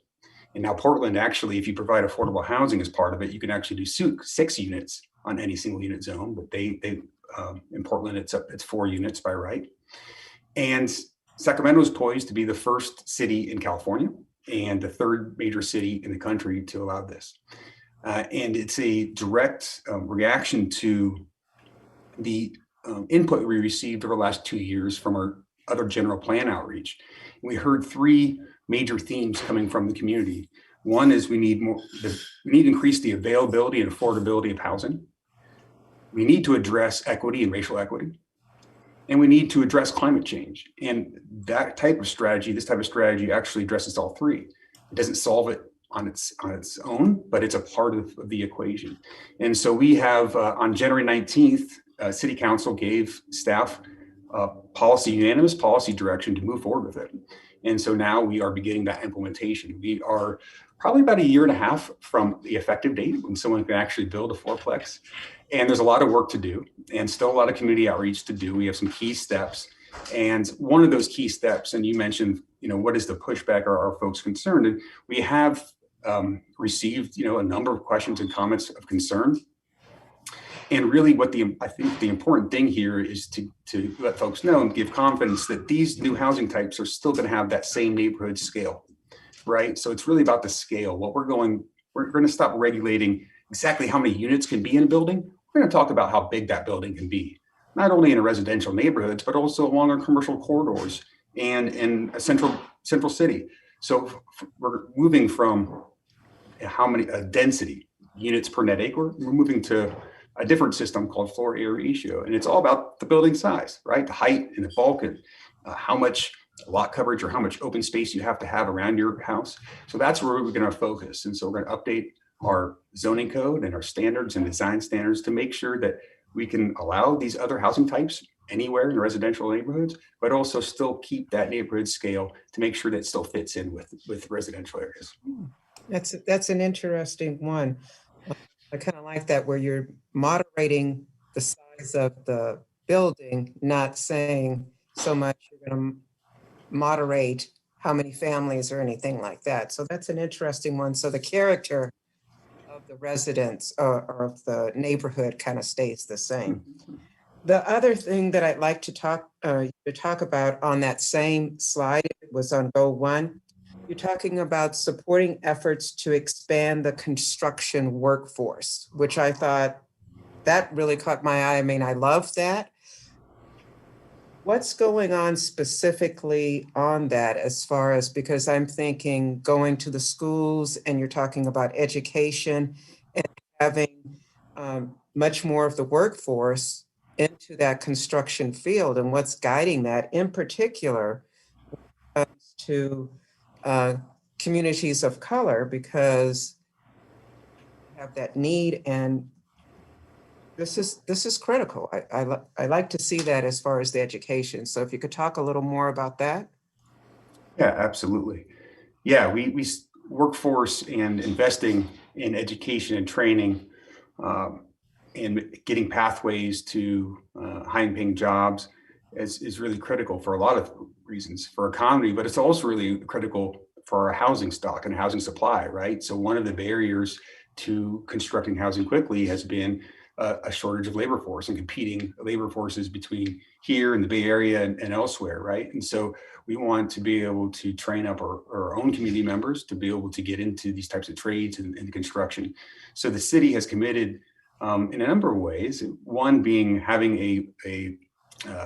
And now Portland, actually, if you provide affordable housing as part of it, you can actually do 6 units on any single unit zone. But in Portland, it's 4 units by right. And Sacramento is poised to be the first city in California and the 3rd major city in the country to allow this. And it's a direct reaction to the input we received over the last 2 years from our other general plan outreach. We heard 3 major themes coming from the community. One is we need to increase the availability and affordability of housing. We need to address equity and racial equity. And we need to address climate change. And this type of strategy actually addresses all 3. It doesn't solve it on its own, but it's a part of the equation. And so we have on January 19th, City Council gave staff unanimous policy direction to move forward with it. And so now we are beginning that implementation. We are probably about 1.5 years from the effective date when someone can actually build a fourplex. And there's a lot of work to do and still a lot of community outreach to do. We have some key steps And one of those key steps, and you mentioned, what is the pushback, or are folks concerned? And we have received, a number of questions and comments of concern. And really I think the important thing here is to let folks know and give confidence that these new housing types are still going to have that same neighborhood scale, right? So it's really about the scale. We're going to stop regulating exactly how many units can be in a building. We're going to talk about how big that building can be, not only in a residential neighborhoods, but also along our commercial corridors and in a central city. So we're moving from density, units per net acre, we're moving to a different system called floor area ratio. And it's all about the building size, right? The height and the bulk, and how much lot coverage or how much open space you have to have around your house. So that's where we're going to focus. And so we're going to update our zoning code and our standards and design standards to make sure that we can allow these other housing types anywhere in residential neighborhoods, but also still keep that neighborhood scale to make sure that it still fits in with residential areas. That's an interesting one. I kind of like that, where you're moderating the size of the building, not saying so much you're going to moderate how many families or anything like that. So that's an interesting one. So the character of the residents or of the neighborhood kind of stays the same. The other thing that I'd like to talk about on that same slide was on goal 1. You're talking about supporting efforts to expand the construction workforce, which I thought that really caught my eye. I mean, I love that. What's going on specifically on that, as far as, because I'm thinking going to the schools and you're talking about education and having much more of the workforce into that construction field, and what's guiding that in particular to communities of color, because we have that need, and this is critical. I like to see that as far as the education. So if you could talk a little more about that. Yeah, absolutely. Yeah, we workforce and investing in education and training and getting pathways to high-paying jobs is really critical for a lot of reasons for economy, but it's also really critical for our housing stock and housing supply, right? So one of the barriers to constructing housing quickly has been a shortage of labor force and competing labor forces between here in the Bay Area and elsewhere, right? And so we want to be able to train up our own community members to be able to get into these types of trades and construction. So the city has committed in a number of ways, one being having a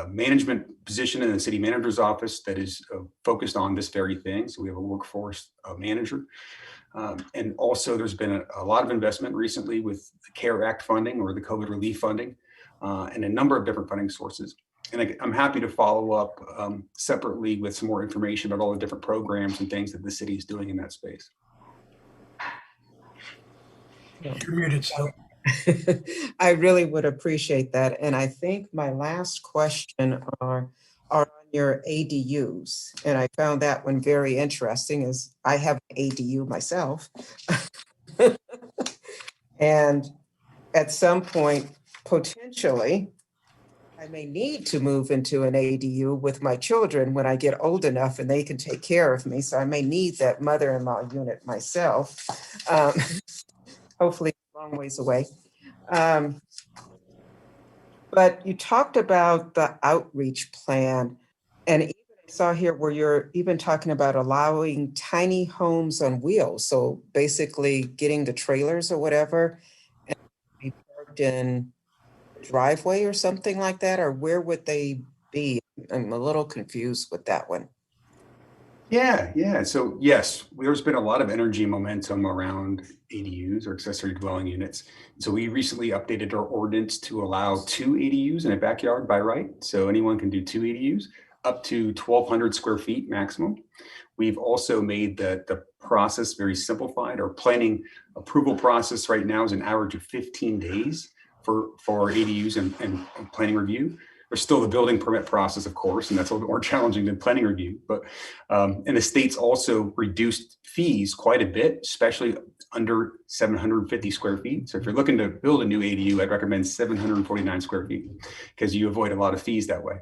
management position in the city manager's office that is focused on this very thing. So we have a workforce manager. And also there's been a lot of investment recently with the CARE Act funding or the COVID relief funding and a number of different funding sources. And I'm happy to follow up separately with some more information about all the different programs and things that the city is doing in that space. You're muted, so. I really would appreciate that. And I think my last question are on your ADUs. And I found that one very interesting, as I have an ADU myself. And at some point, potentially, I may need to move into an ADU with my children when I get old enough and they can take care of me. So I may need that mother-in-law unit myself. Hopefully a long ways away. But you talked about the outreach plan, and even I saw here where you're even talking about allowing tiny homes on wheels. So basically getting the trailers or whatever and be parked in the driveway or something like that, or where would they be? I'm a little confused with that one. Yeah. So yes, there's been a lot of energy momentum around ADUs or accessory dwelling units. So we recently updated our ordinance to allow 2 ADUs in a backyard by right. So anyone can do 2 ADUs up to 1,200 square feet maximum. We've also made the process very simplified. Our planning approval process right now is an average of 15 days for ADUs and planning review. There's still the building permit process, of course, and that's a little bit more challenging than planning review. But and the state's also reduced fees quite a bit, especially under 750 square feet. So if you're looking to build a new ADU, I'd recommend 749 square feet because you avoid a lot of fees that way.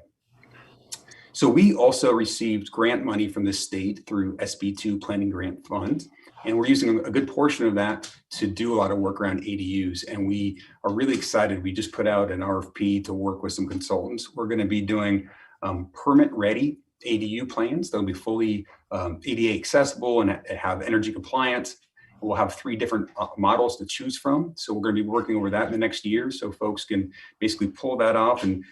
So we also received grant money from the state through SB2 Planning Grant Fund. And we're using a good portion of that to do a lot of work around ADUs. And we are really excited. We just put out an RFP to work with some consultants. We're going to be doing permit-ready ADU plans. They'll be fully ADA accessible and have energy compliance. We'll have 3 different models to choose from. So we're going to be working over that in the next year, so folks can basically pull that off and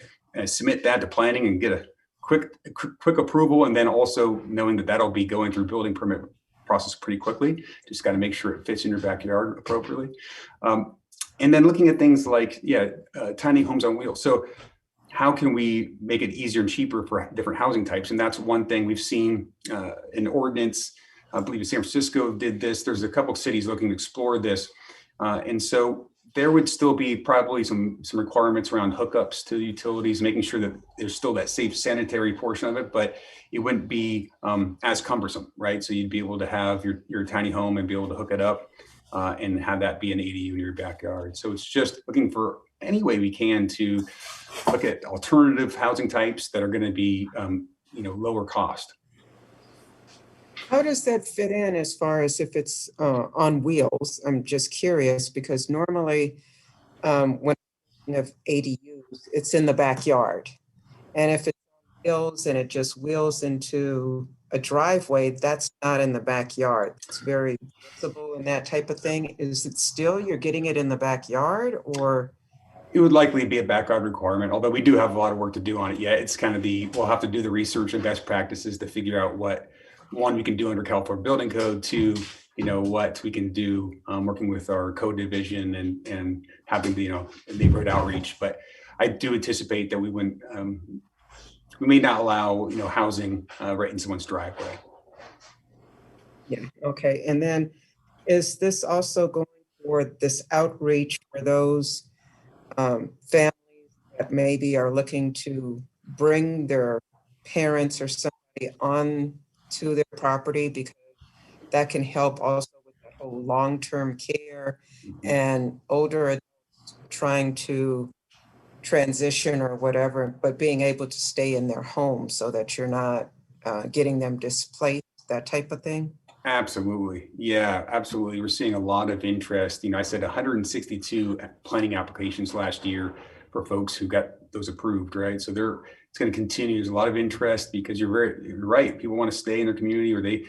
submit that to planning and get a quick approval. And then also knowing that that'll be going through building permit process pretty quickly. Just got to make sure it fits in your backyard appropriately. And then looking at things like, tiny homes on wheels. So how can we make it easier and cheaper for different housing types? And that's one thing we've seen in ordinance. I believe San Francisco did this. There's a couple of cities looking to explore this. And so there would still be probably some requirements around hookups to utilities, making sure that there's still that safe sanitary portion of it, but it wouldn't be as cumbersome, right? So you'd be able to have your tiny home and be able to hook it up and have that be an ADU in your backyard. So it's just looking for any way we can to look at alternative housing types that are going to be, lower cost. How does that fit in as far as if it's on wheels? I'm just curious because normally when I have ADUs, it's in the backyard. And if it's on wheels and it just wheels into a driveway, that's not in the backyard. It's very visible and that type of thing. Is it still, you're getting it in the backyard, or? It would likely be a backyard requirement, although we do have a lot of work to do on it yet. It's kind of we'll have to do the research and best practices to figure out what, one, we can do under California Building Code, 2, what we can do working with our code division and having the, neighborhood outreach. But I do anticipate that we wouldn't, we may not allow, housing right in someone's driveway. Yeah, okay. And then is this also going for this outreach for those families that maybe are looking to bring their parents or somebody on to their property, because that can help also with the whole long-term care and older adults trying to transition or whatever, but being able to stay in their home so that you're not getting them displaced, that type of thing? Absolutely. Yeah, absolutely. We're seeing a lot of interest. I said 162 planning applications last year for folks who got those approved, right? So it's going to continue. There's a lot of interest because you're right. People want to stay in their community, or they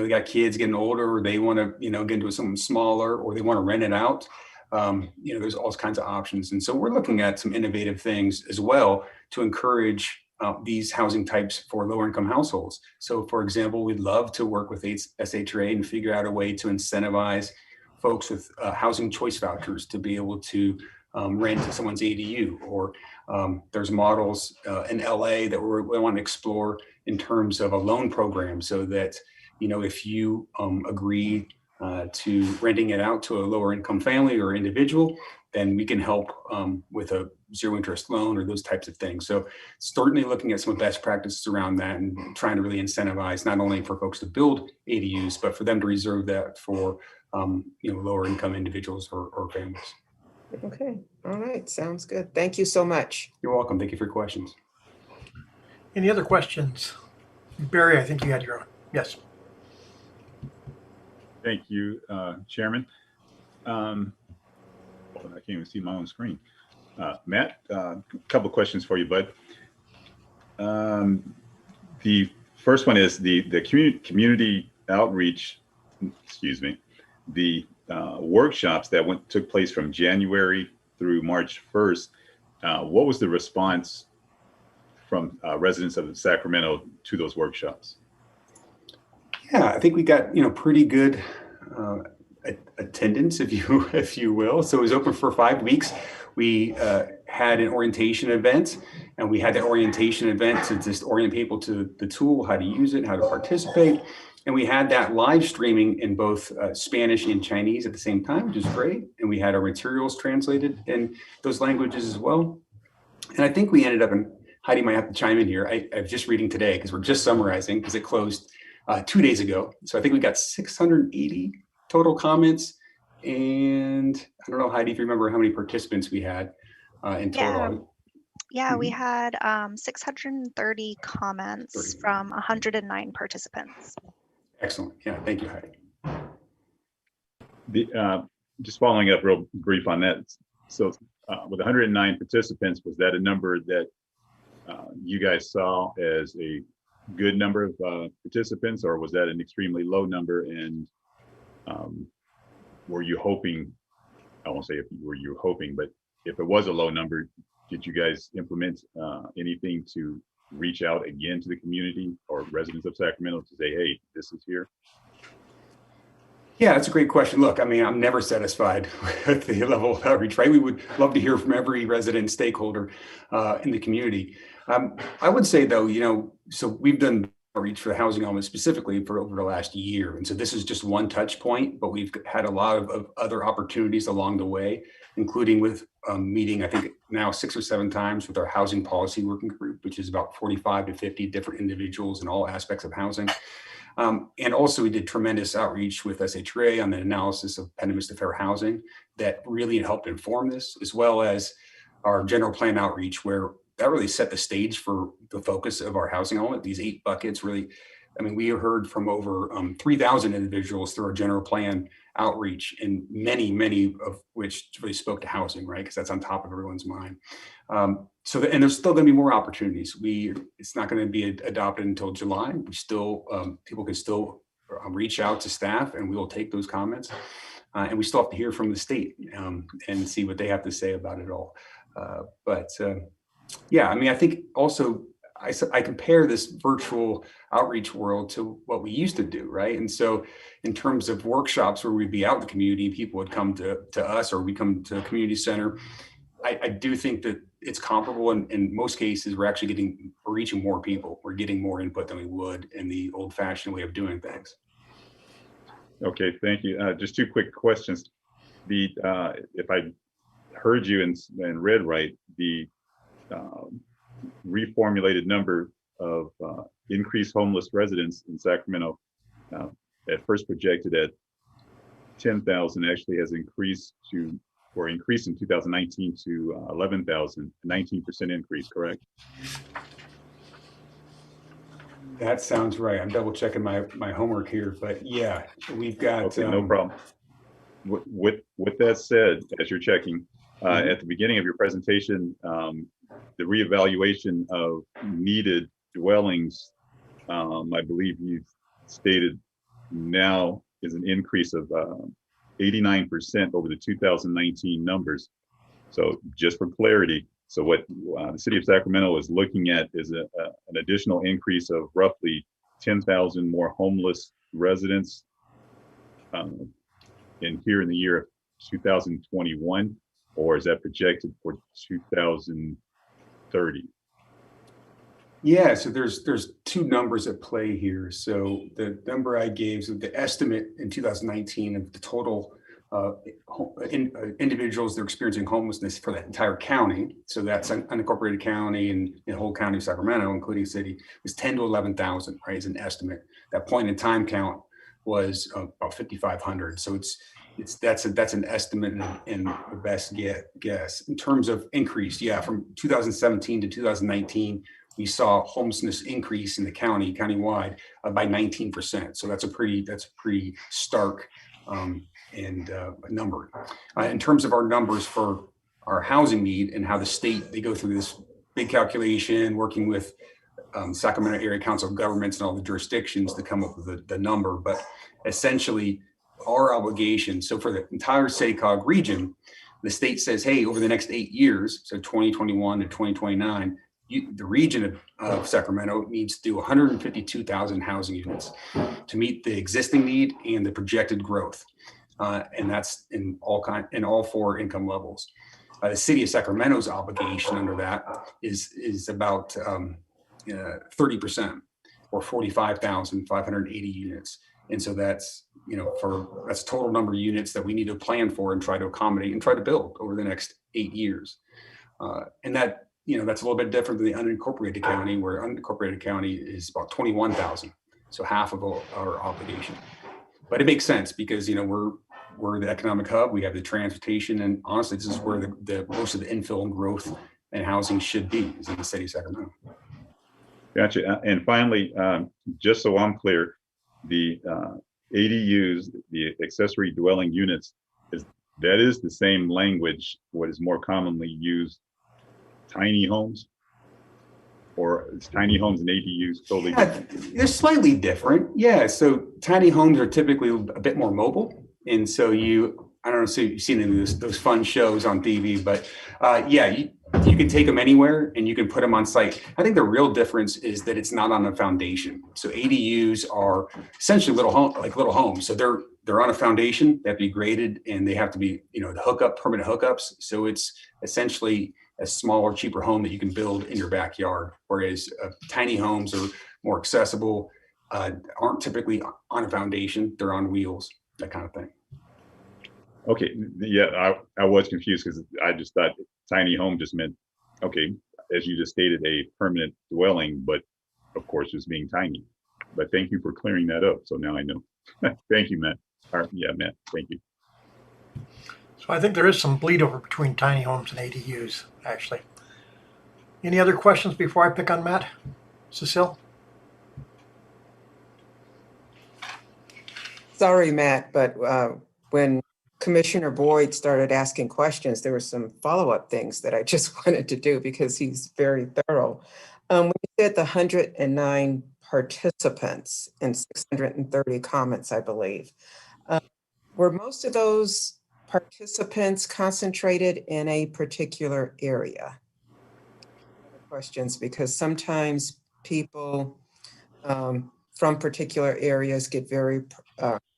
got kids getting older, or they want to, get into something smaller, or they want to rent it out. There's all kinds of options. And so we're looking at some innovative things as well to encourage these housing types for lower income households. So for example, we'd love to work with SHRA and figure out a way to incentivize folks with housing choice vouchers to be able to rent to someone's ADU, or there's models in LA that we want to explore in terms of a loan program, so that, if you agree to renting it out to a lower income family or individual, then we can help with a zero interest loan or those types of things. So certainly looking at some best practices around that and trying to really incentivize not only for folks to build ADUs, but for them to reserve that for lower income individuals or families. Okay. All right. Sounds good. Thank you so much. You're welcome. Thank you for your questions. Any other questions? Barry, I think you had your own. Yes. Thank you, Chairman. I can't even see my own screen. Matt, a couple of questions for you, bud. The first one is the community outreach, the workshops that took place from January through March 1st. What was the response from residents of Sacramento to those workshops? Yeah, I think we got pretty good attendance, if you will. So it was open for 5 weeks. We had an orientation event, and we had that orientation event to just orient people to the tool, how to use it, how to participate. And we had that live streaming in both Spanish and Chinese at the same time, which is great. And we had our materials translated in those languages as well. And I think we ended up, and Heidi might have to chime in here. I was just reading today because we're just summarizing because it closed 2 days ago. So I think we got 680 total comments. And I don't know, Heidi, if you remember how many participants we had in total. Yeah, we had 630 comments from 109 participants. Excellent. Yeah, thank you, Heidi. Just following up real brief on that. So with 109 participants, was that a number that you guys saw as a good number of participants, or was that an extremely low number? And were you hoping, I won't say if you were hoping, but if it was a low number, did you guys implement anything to reach out again to the community or residents of Sacramento to say, hey, this is here? Yeah, that's a great question. Look, I mean, I'm never satisfied with the level of outreach, right? We would love to hear from every resident stakeholder in the community. I would say though, you know, so we've done outreach for the housing element specifically for over the last year. And so this is just one touch point, but we've had a lot of other opportunities along the way, including with meeting, I think now 6 or 7 times with our housing policy working group, which is about 45 to 50 different individuals in all aspects of housing. And also we did tremendous outreach with SHRA on the analysis of impediments to fair housing that really helped inform this, as well as our general plan outreach, where that really set the stage for the focus of our housing element. These 8 buckets really, I mean, we heard from over 3,000 individuals through our general plan outreach, and many of which really spoke to housing, right? Because that's on top of everyone's mind. And there's still going to be more opportunities. It's not going to be adopted until July. We still, people can still reach out to staff, and we will take those comments. And we still have to hear from the state and see what they have to say about it all. Yeah, I mean, I think also I compare this virtual outreach world to what we used to do, right? And so in terms of workshops where we'd be out in the community, people would come to us, or we come to a community center. I do think that it's comparable. In most cases, we're reaching more people. We're getting more input than we would in the old fashioned way of doing things. Okay, thank you. Just 2 quick questions. If I heard you and read right, the reformulated number of increased homeless residents in Sacramento, at first projected at 10,000, actually has increased in 2019 to 11,000, 19% increase, correct? That sounds right. I'm double checking my homework here, but yeah, we've got. Okay, no problem. With that said, as you're checking, at the beginning of your presentation, the reevaluation of needed dwellings, I believe you've stated now is an increase of 89% over the 2019 numbers. So just for clarity, so what the city of Sacramento is looking at is an additional increase of roughly 10,000 more homeless residents in the year of 2021, or is that projected for 2030? Yeah, so there's 2 numbers at play here. So the number I gave, so the estimate in 2019 of the total individuals that are experiencing homelessness for the entire county, so that's an unincorporated county and the whole county of Sacramento, including city, was 10 to 11,000, right, as an estimate. That point in time count was about 5,500. So that's an estimate and the best guess. In terms of increase, yeah, from 2017 to 2019, we saw homelessness increase in the countywide by 19%. So that's a pretty stark number. In terms of our numbers for our housing need and how the state, they go through this big calculation, working with Sacramento Area Council of Governments and all the jurisdictions to come up with the number. But essentially, our obligation, so for the entire SACOG region, the state says, hey, over the next 8 years, so 2021 to 2029, the region of Sacramento needs to do 152,000 housing units to meet the existing need and the projected growth. And that's in all 4 income levels. The city of Sacramento's obligation under that is about 30%, or 45,580 units. And so that's total number of units that we need to plan for and try to accommodate and try to build over the next 8 years. And that, that's a little bit different than the unincorporated county, where unincorporated county is about 21,000. So half of our obligation. But it makes sense because, we're the economic hub, we have the transportation, and honestly, this is where the most of the infill and growth and housing should be is in the city of Sacramento. Gotcha. And finally, just so I'm clear, the ADUs, the accessory dwelling units, that is the same language, what is more commonly used, tiny homes? Or is tiny homes and ADUs totally different? They're slightly different. Yeah. So tiny homes are typically a bit more mobile. And so I don't know if you've seen any of those fun shows on TV, but yeah, you can take them anywhere and you can put them on site. I think the real difference is that it's not on a foundation. So ADUs are essentially little homes. So they're on a foundation. They have to be graded and they have to be, the permanent hookups. So it's essentially a smaller, cheaper home that you can build in your backyard. Whereas tiny homes are more accessible, aren't typically on a foundation. They're on wheels, that kind of thing. Okay, yeah, I was confused because I just thought tiny home just meant, okay, as you just stated, a permanent dwelling, but of course just being tiny. But thank you for clearing that up. So now I know. Thank you, Matt. Yeah, Matt, thank you. So I think there is some bleed over between tiny homes and ADUs, actually. Any other questions before I pick on Matt? Cecile? Sorry, Matt, but when Commissioner Boyd started asking questions, there were some follow-up things that I just wanted to do because he's very thorough. When you said the 109 participants and 630 comments, I believe, were most of those participants concentrated in a particular area? Questions, because sometimes people from particular areas get very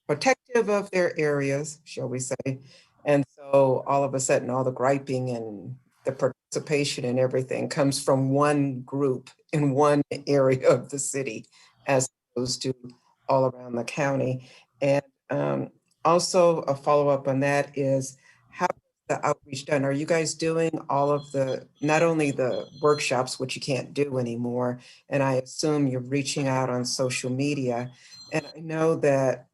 protective of their areas, shall we say. And so all of a sudden, all the griping and the participation and everything comes from one group in one area of the city, as opposed to all around the county. And also a follow-up on that is, how is the outreach done? Are you guys doing all of not only the workshops, which you can't do anymore, and I assume you're reaching out on social media. And I know that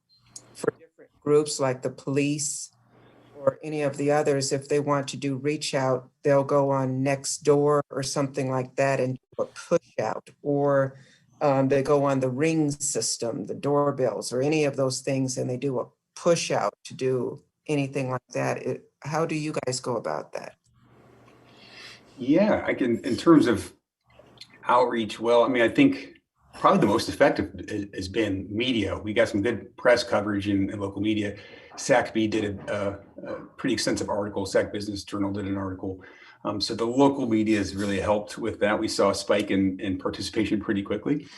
for different groups like the police or any of the others, if they want to do reach out, they'll go on Nextdoor or something like that and do a push out, or they go on the Ring system, the doorbells, or any of those things, and they do a push out to do anything like that. How do you guys go about that? Yeah, I can, in terms of outreach, well, I mean, I think probably the most effective has been media. We got some good press coverage in local media. SACB did a pretty extensive article. SAC Business Journal did an article. So the local media has really helped with that. We saw a spike in participation pretty quickly.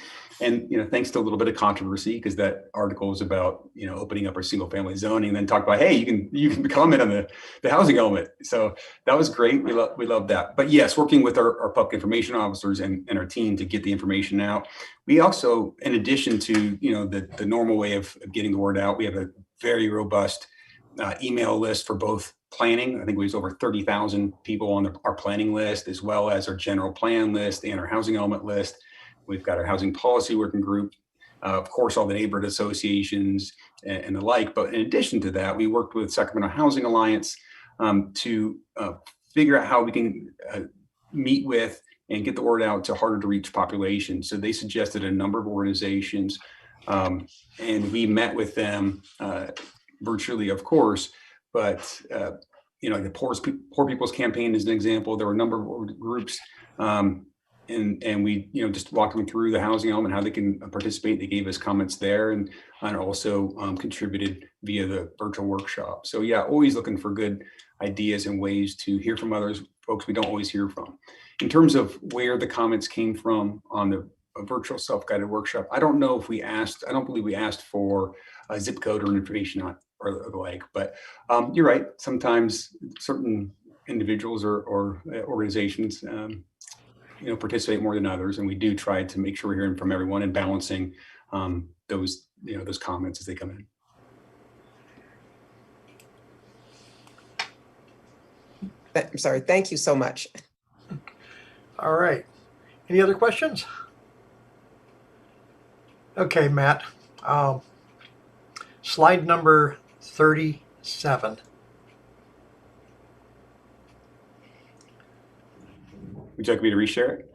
And, thanks to a little bit of controversy, because that article was about, opening up our single family zoning, and then talk about, hey, you can comment on the housing element. So that was great. We love that. But yes, working with our public information officers and our team to get the information out. We also, in addition to, the normal way of getting the word out, we have a very robust email list for both planning. I think we have over 30,000 people on our planning list, as well as our general plan list and our housing element list. We've got our housing policy working group, of course, all the neighborhood associations and the like. But in addition to that, we worked with Sacramento Housing Alliance to figure out how we can meet with and get the word out to harder to reach populations. So they suggested a number of organizations, and we met with them virtually, of course. But the Poor People's Campaign is an example. There were a number of groups. And we, just walked them through the housing element, how they can participate. They gave us comments there, and also contributed via the virtual workshop. So yeah, always looking for good ideas and ways to hear from others, folks we don't always hear from. In terms of where the comments came from on the virtual self-guided workshop, I don't know if we asked, I don't believe we asked for a zip code or information on or the like, but you're right. Sometimes certain individuals or organizations, participate more than others, and we do try to make sure we're hearing from everyone and balancing those comments as they come in. I'm sorry. Thank you so much. All right. Any other questions? Okay, Matt. Slide number 37. Would you like me to reshare it?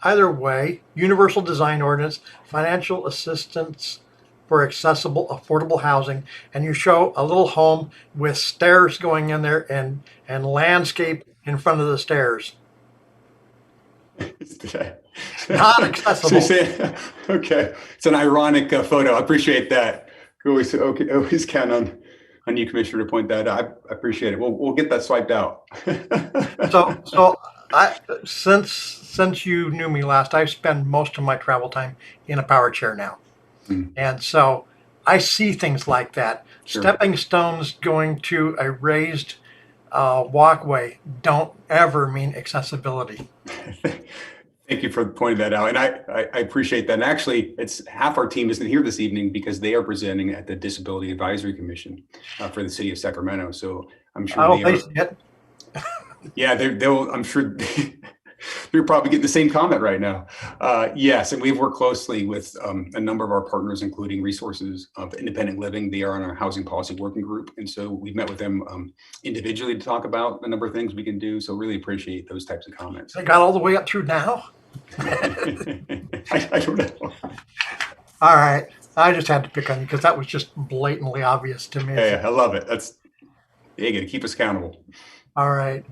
Either way, universal design ordinance, financial assistance for accessible, affordable housing, and you show a little home with stairs going in there and landscape in front of the stairs. Not accessible. Okay, it's an ironic photo. I appreciate that. Always count on you, Commissioner, to point that out. I appreciate it. We'll get that swiped out. So since you knew me last, I've spent most of my travel time in a power chair now. And so I see things like that. Sure. Stepping stones going to a raised walkway don't ever mean accessibility. Thank you for pointing that out. And I appreciate that. And actually, it's half our team isn't here this evening because they are presenting at the Disability Advisory Commission for the city of Sacramento. So I'm sure yeah, they'll, I'm sure they're probably getting the same comment right now. Yes, and we've worked closely with a number of our partners, including Resources of Independent Living. They are on our housing policy working group. And so we've met with them individually to talk about a number of things we can do. So really appreciate those types of comments. They got all the way up through now? I don't know. All right. I just had to pick on you because that was just blatantly obvious to me. Yeah, I love it. You got to keep us accountable. All right.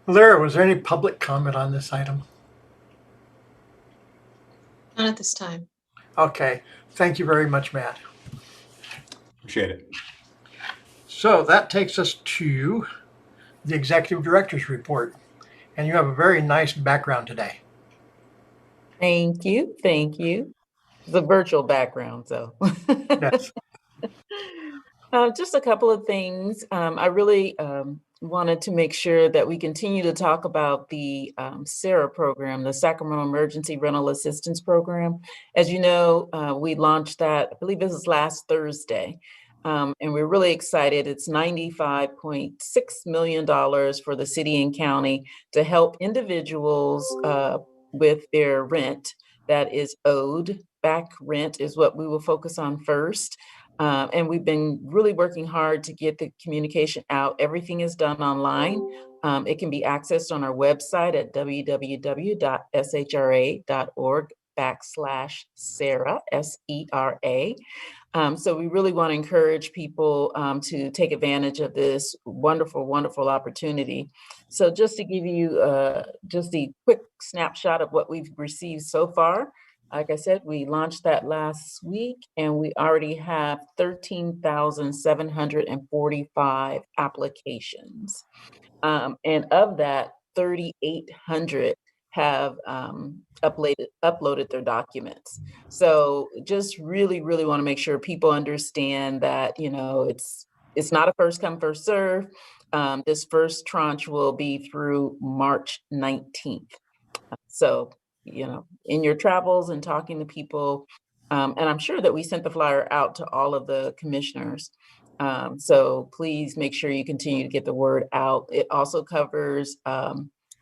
Lyra, was there any public comment on this item? Not at this time. Okay. Thank you very much, Matt. Appreciate it. So that takes us to the Executive Director's Report. And you have a very nice background today. Thank you. Thank you. The virtual background, so. Yes. Just a couple of things. I really wanted to make sure that we continue to talk about the SHRA program, the Sacramento Emergency Rental Assistance Program. As you know, we launched that, I believe this is last Thursday. And we're really excited. It's $95.6 million for the city and county to help individuals with their rent that is owed. Back rent is what we will focus on first. And we've been really working hard to get the communication out. Everything is done online. It can be accessed on our website at www.shra.org/SHRA, SERA. So we really want to encourage people to take advantage of this wonderful, wonderful opportunity. So just to give you just a quick snapshot of what we've received so far. Like I said, we launched that last week and we already have 13,745 applications. And of that, 3,800 have uploaded their documents. So just really, really want to make sure people understand that, you know, it's not a first come, first serve. This first tranche will be through March 19th. So, you know, in your travels and talking to people, and I'm sure that we sent the flyer out to all of the commissioners. So please make sure you continue to get the word out. It also covers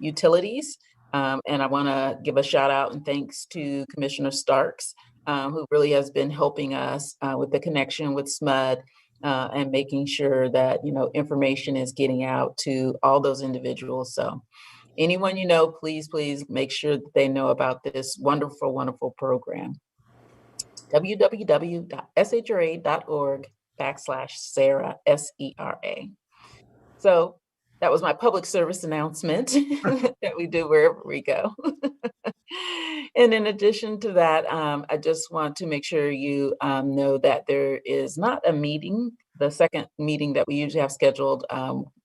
utilities. And I want to give a shout out and thanks to Commissioner Starks, who really has been helping us with the connection with SMUD and making sure that, you know, information is getting out to all those individuals. So anyone you know, please make sure that they know about this wonderful, wonderful program. www.shra.org/SERA, SERA. So that was my public service announcement that we do wherever we go. And in addition to that, I just want to make sure you know that there is not a meeting. The second meeting that we usually have scheduled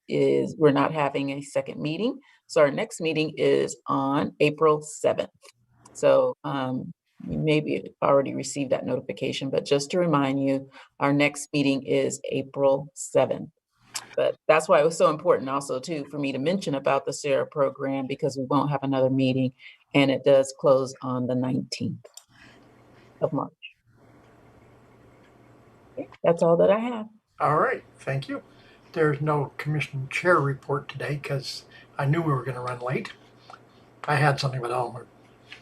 is we're not having a second meeting. So our next meeting is on April 7th. So you maybe already received that notification, but just to remind you, our next meeting is April 7th. But that's why it was so important also too for me to mention about the SHRA program, because we won't have another meeting and it does close on the 19th of March. Okay, that's all that I have. All right, thank you. There's no commission chair report today because I knew we were going to run late. I had something, but I'm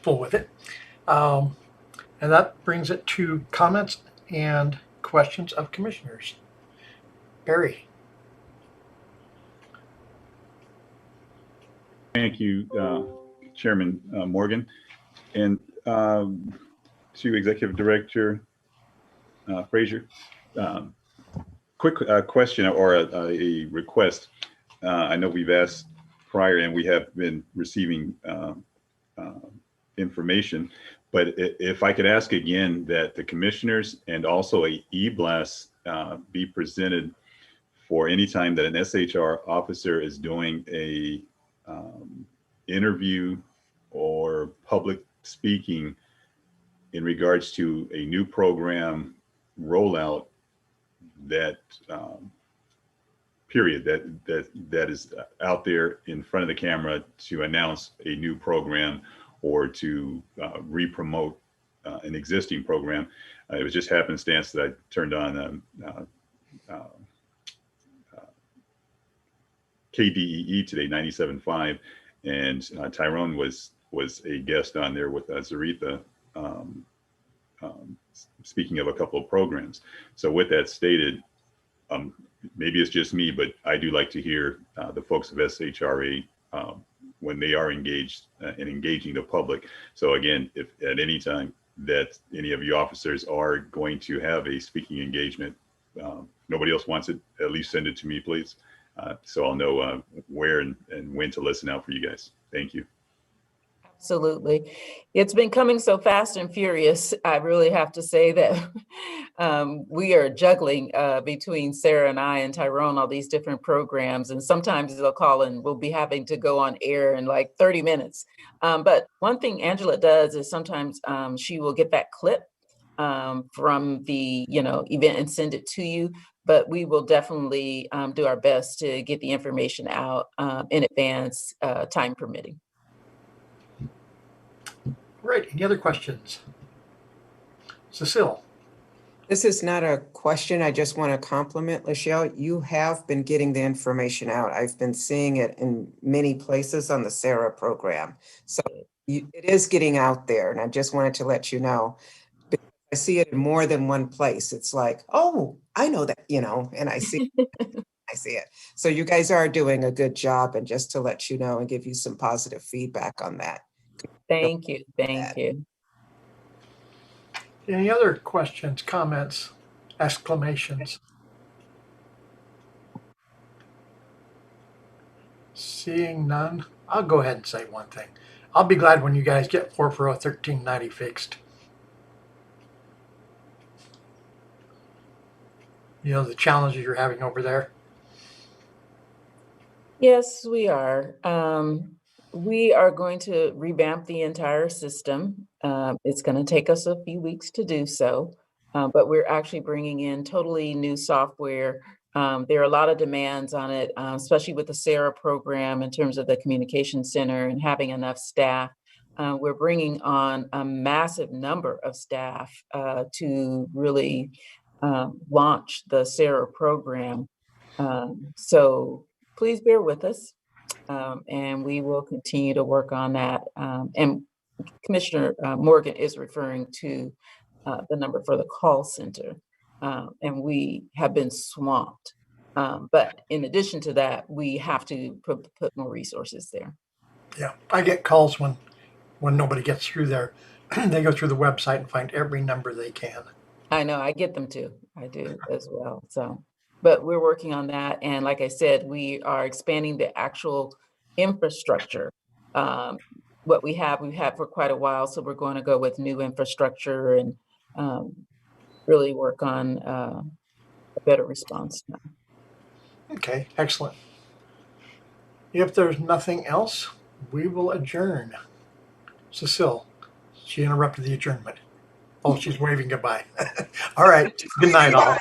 full with it. And that brings it to comments and questions of commissioners. Barry. Thank you, Chairman Morgan. And to Executive Director Frazier, quick question or a request. I know we've asked prior and we have been receiving information, but if I could ask again that the commissioners and also a e-blast be presented for any time that an SHR officer is doing a interview or public speaking in regards to a new program rollout, that period that is out there in front of the camera to announce a new program or to re-promote an existing program. It was just happenstance that I turned on KDEE today, 97.5, and Tyrone was a guest on there with Zaretha, speaking of a couple of programs. So with that stated, maybe it's just me, but I do like to hear the folks of SHRA when they are engaged in engaging the public. So again, if at any time that any of you officers are going to have a speaking engagement, nobody else wants it, at least send it to me, please. So I'll know where and when to listen out for you guys. Thank you. Absolutely. It's been coming so fast and furious. I really have to say that we are juggling between Sarah and I and Tyrone, all these different programs. And sometimes they'll call and we'll be having to go on air in like 30 minutes. But one thing Angela does is sometimes she will get that clip from the event and send it to you. But we will definitely do our best to get the information out in advance, time permitting. Great. Any other questions? Cecile. This is not a question. I just want to compliment Lachelle. You have been getting the information out. I've been seeing it in many places on the SHRA program. So it is getting out there. And I just wanted to let you know. I see it in more than one place. It's like, oh, I know that, and I see I see it. So you guys are doing a good job, and just to let you know and give you some positive feedback on that. Thank you. Thank you. Any other questions, comments, exclamations? Seeing none, I'll go ahead and say one thing. I'll be glad when you guys get 440-1390 fixed. The challenges you're having over there. Yes, we are. We are going to revamp the entire system. It's going to take us a few weeks to do so, but we're actually bringing in totally new software. There are a lot of demands on it, especially with the SHRA program in terms of the communication center and having enough staff. We're bringing on a massive number of staff to really launch the SHRA program. So please bear with us. And we will continue to work on that. And Commissioner Morgan is referring to the number for the call center. And we have been swamped. But in addition to that, we have to put more resources there. Yeah, I get calls when nobody gets through there. They go through the website and find every number they can. I know, I get them too. I do as well. So. But we're working on that. And like I said, we are expanding the actual infrastructure. What we've had for quite a while. So we're going to go with new infrastructure and really work on a better response now. Okay, excellent. If there's nothing else, we will adjourn. Cecile, she interrupted the adjournment. Oh, she's waving goodbye. All right. Good night, all.